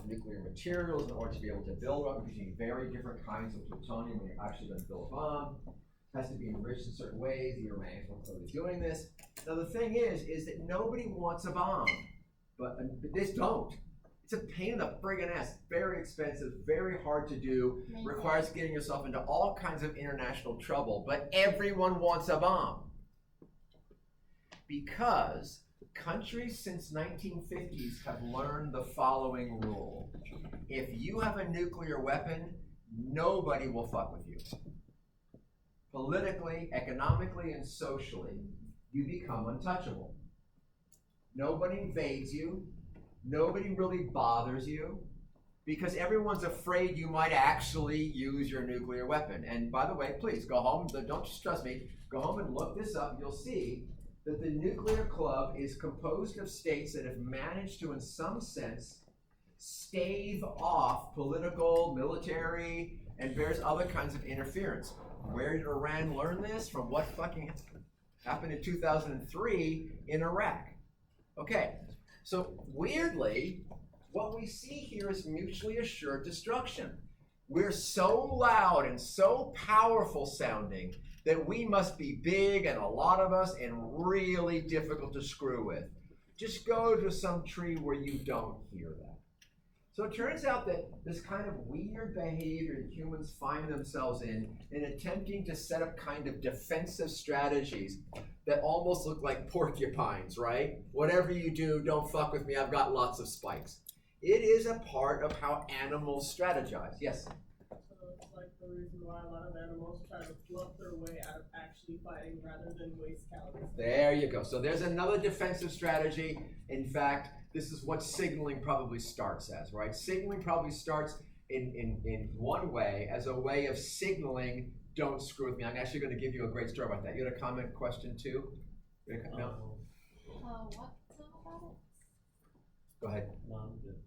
nuclear materials in order to be able to build them, using very different kinds of plutonium when you're actually going to build a bomb. It has to be enriched in certain ways. The Iranians were clearly doing this. Now the thing is that nobody wants a bomb, but this don't. It's a pain in the friggin' ass, very expensive, very hard to do, requires getting yourself into all kinds of international trouble, but everyone wants a bomb. Because countries since 1950s have learned the following rule. If you have a nuclear weapon, nobody will fuck with you. Politically, economically, and socially, you become untouchable. Nobody invades you. Nobody really bothers you because everyone's afraid you might actually use your nuclear weapon. And by the way, please go home, don't just trust me, go home and look this up. You'll see that the nuclear club is composed of states that have managed to, in some sense, stave off political, military, and various other kinds of interference. Where did Iran learn this? From what fucking happened in 2003 in Iraq. Okay. So weirdly, what we see here is mutually assured destruction. We're so loud and so powerful sounding that we must be big and a lot of us and really difficult to screw with. Just go to some tree where you don't hear that. So it turns out that this kind of weird behavior that humans find themselves in attempting to set up kind of defensive strategies that almost look like porcupines, right? Whatever you do, don't fuck with me, I've got lots of spikes. It is a part of how animals strategize. Yes?
So it's like the reason why a lot of animals try to fluff their way out of actually fighting rather than waste calories.
There you go. So there's another defensive strategy. In fact, this is what signaling probably starts as, right? Signaling probably starts in one way as a way of signaling, don't screw with me. I'm actually going to give you a great story about that. You had a comment, question too? No?
What's about it?
Go ahead.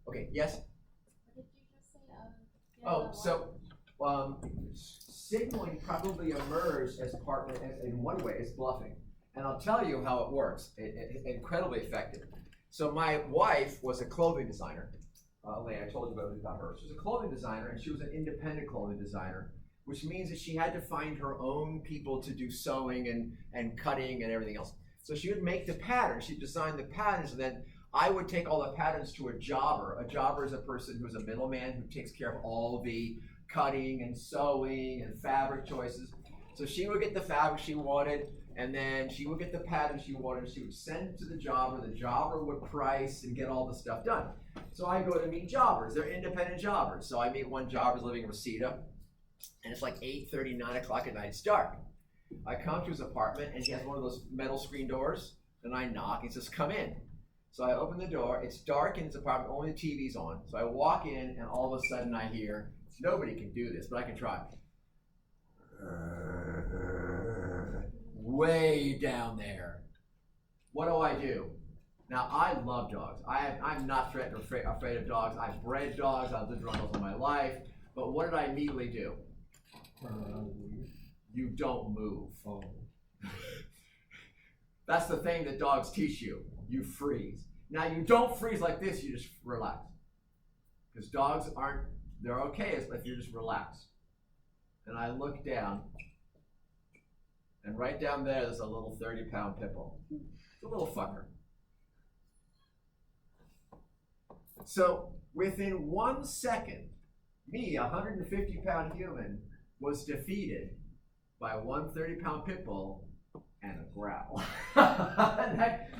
Okay, yes?
What did you just say?
Signaling probably emerged as in one way, as bluffing. And I'll tell you how it works. It's incredibly effective. So my wife was a clothing designer. Elaine, I told you about her. She was a clothing designer, and she was an independent clothing designer, which means that she had to find her own people to do sewing and cutting and everything else. So she would make the patterns, she'd design the patterns, and then I would take all the patterns to a jobber. A jobber is a person who's a middleman who takes care of all the cutting and sewing and fabric choices. So she would get the fabric she wanted, and then she would get the pattern she wanted. She would send it to the jobber would price and get all the stuff done. So I go to meet jobbers, they're independent jobbers. So I meet one jobber living in Reseda, and it's like 8:30, 9 o'clock at night, it's dark. I come to his apartment, and he has one of those metal screen doors, and I knock, he says, come in. So I open the door, it's dark in his apartment, only the TV's on. So I walk in, and all of a sudden I hear, nobody can do this, but I can try. Way down there. What do? Now, I love dogs. I'm not afraid of dogs. I've bred dogs. I've lived around dogs all my life. But what did I immediately do?
Turn around and leave.
You don't move.
Oh.
That's the thing that dogs teach you. You freeze. Now, you don't freeze like this. You just relax. Because dogs they're okay if you just relax. And I look down. And right down there's a little 30-pound pit bull. It's a little fucker. So within 1 second, me, a 150-pound human, was defeated by one 30-pound pit bull and a growl.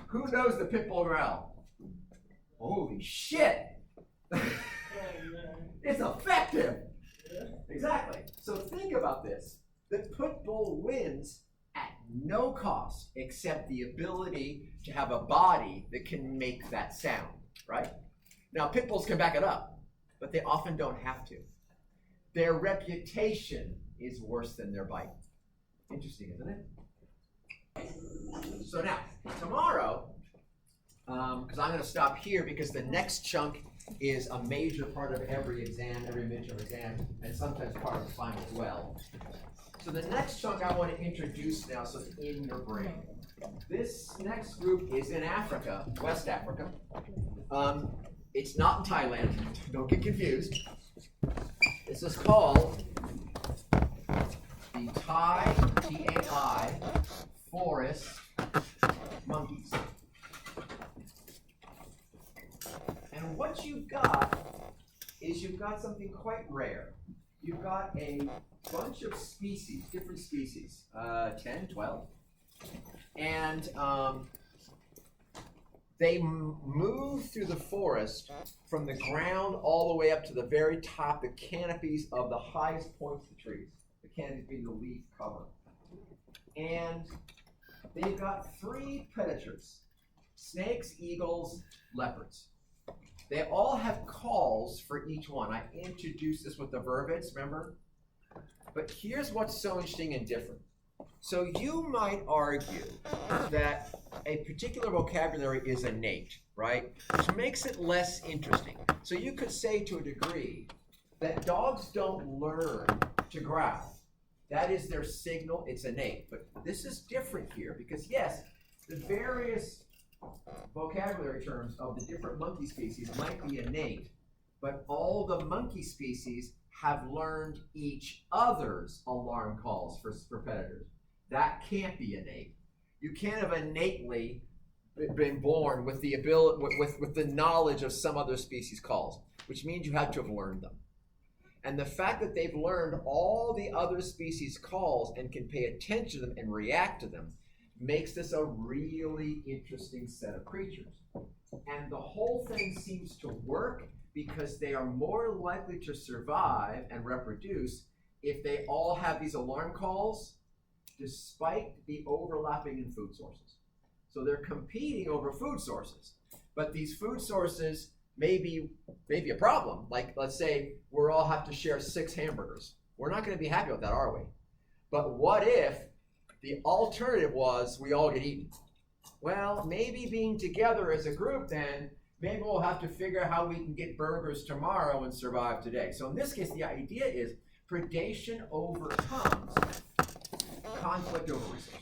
Who knows the pit bull growl? Holy shit! It's effective! Exactly. So think about this. The pit bull wins at no cost except the ability to have a body that can make that sound, right? Now, pit bulls can back it up, but they often don't have to. Their reputation is worse than their bite. Interesting, isn't it? So now, tomorrow, because I'm going to stop here because the next chunk is a major part of every exam, every midterm exam, and sometimes part of the final as well. So the next chunk I want to introduce now, so it's in your brain. This next group is in Africa, West Africa. It's not in Thailand, don't get confused. This is called the Thai, T-A-I, forest monkeys. And what you've got is you've got something quite rare. You've got a bunch of species, different species, 10, 12. And they move through the forest from the ground all the way up to the very top, the canopies of the highest points of the trees. The canopies being the leaf cover. And they've got 3 predators: snakes, eagles, leopards. They all have calls for each one. I introduced this with the vervets, remember? But here's what's so interesting and different. So you might argue that a particular vocabulary is innate, right? Which makes it less interesting. So you could say to a degree that dogs don't learn to growl. That is their signal, it's innate. But this is different here because yes, the various vocabulary terms of the different monkey species might be innate, but all the monkey species have learned each other's alarm calls for predators. That can't be innate. You can't have innately been born with the ability, with the knowledge of some other species calls, which means you have to have learned them. And the fact that they've learned all the other species calls and can pay attention to them and react to them makes this a really interesting set of creatures. And the whole thing seems to work because they are more likely to survive and reproduce if they all have these alarm calls despite the overlapping in food sources. So they're competing over food sources, but these food sources may be a problem. Like, let's say we all have to share 6 hamburgers. We're not going to be happy with that, are we? But what if the alternative was we all get eaten? Well, maybe being together as a group then, maybe we'll have to figure out how we can get burgers tomorrow and survive today. So in this case, the idea is predation overcomes conflict over resources.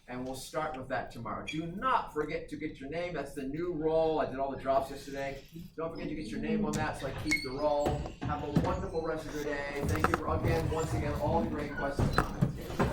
And we'll start with that tomorrow. Do not forget to get your name. That's the new roll. I did all the drops yesterday. Don't forget to get your name on that so I keep the roll. Have a wonderful rest of your day. Thank you for, once again, all the great questions and comments.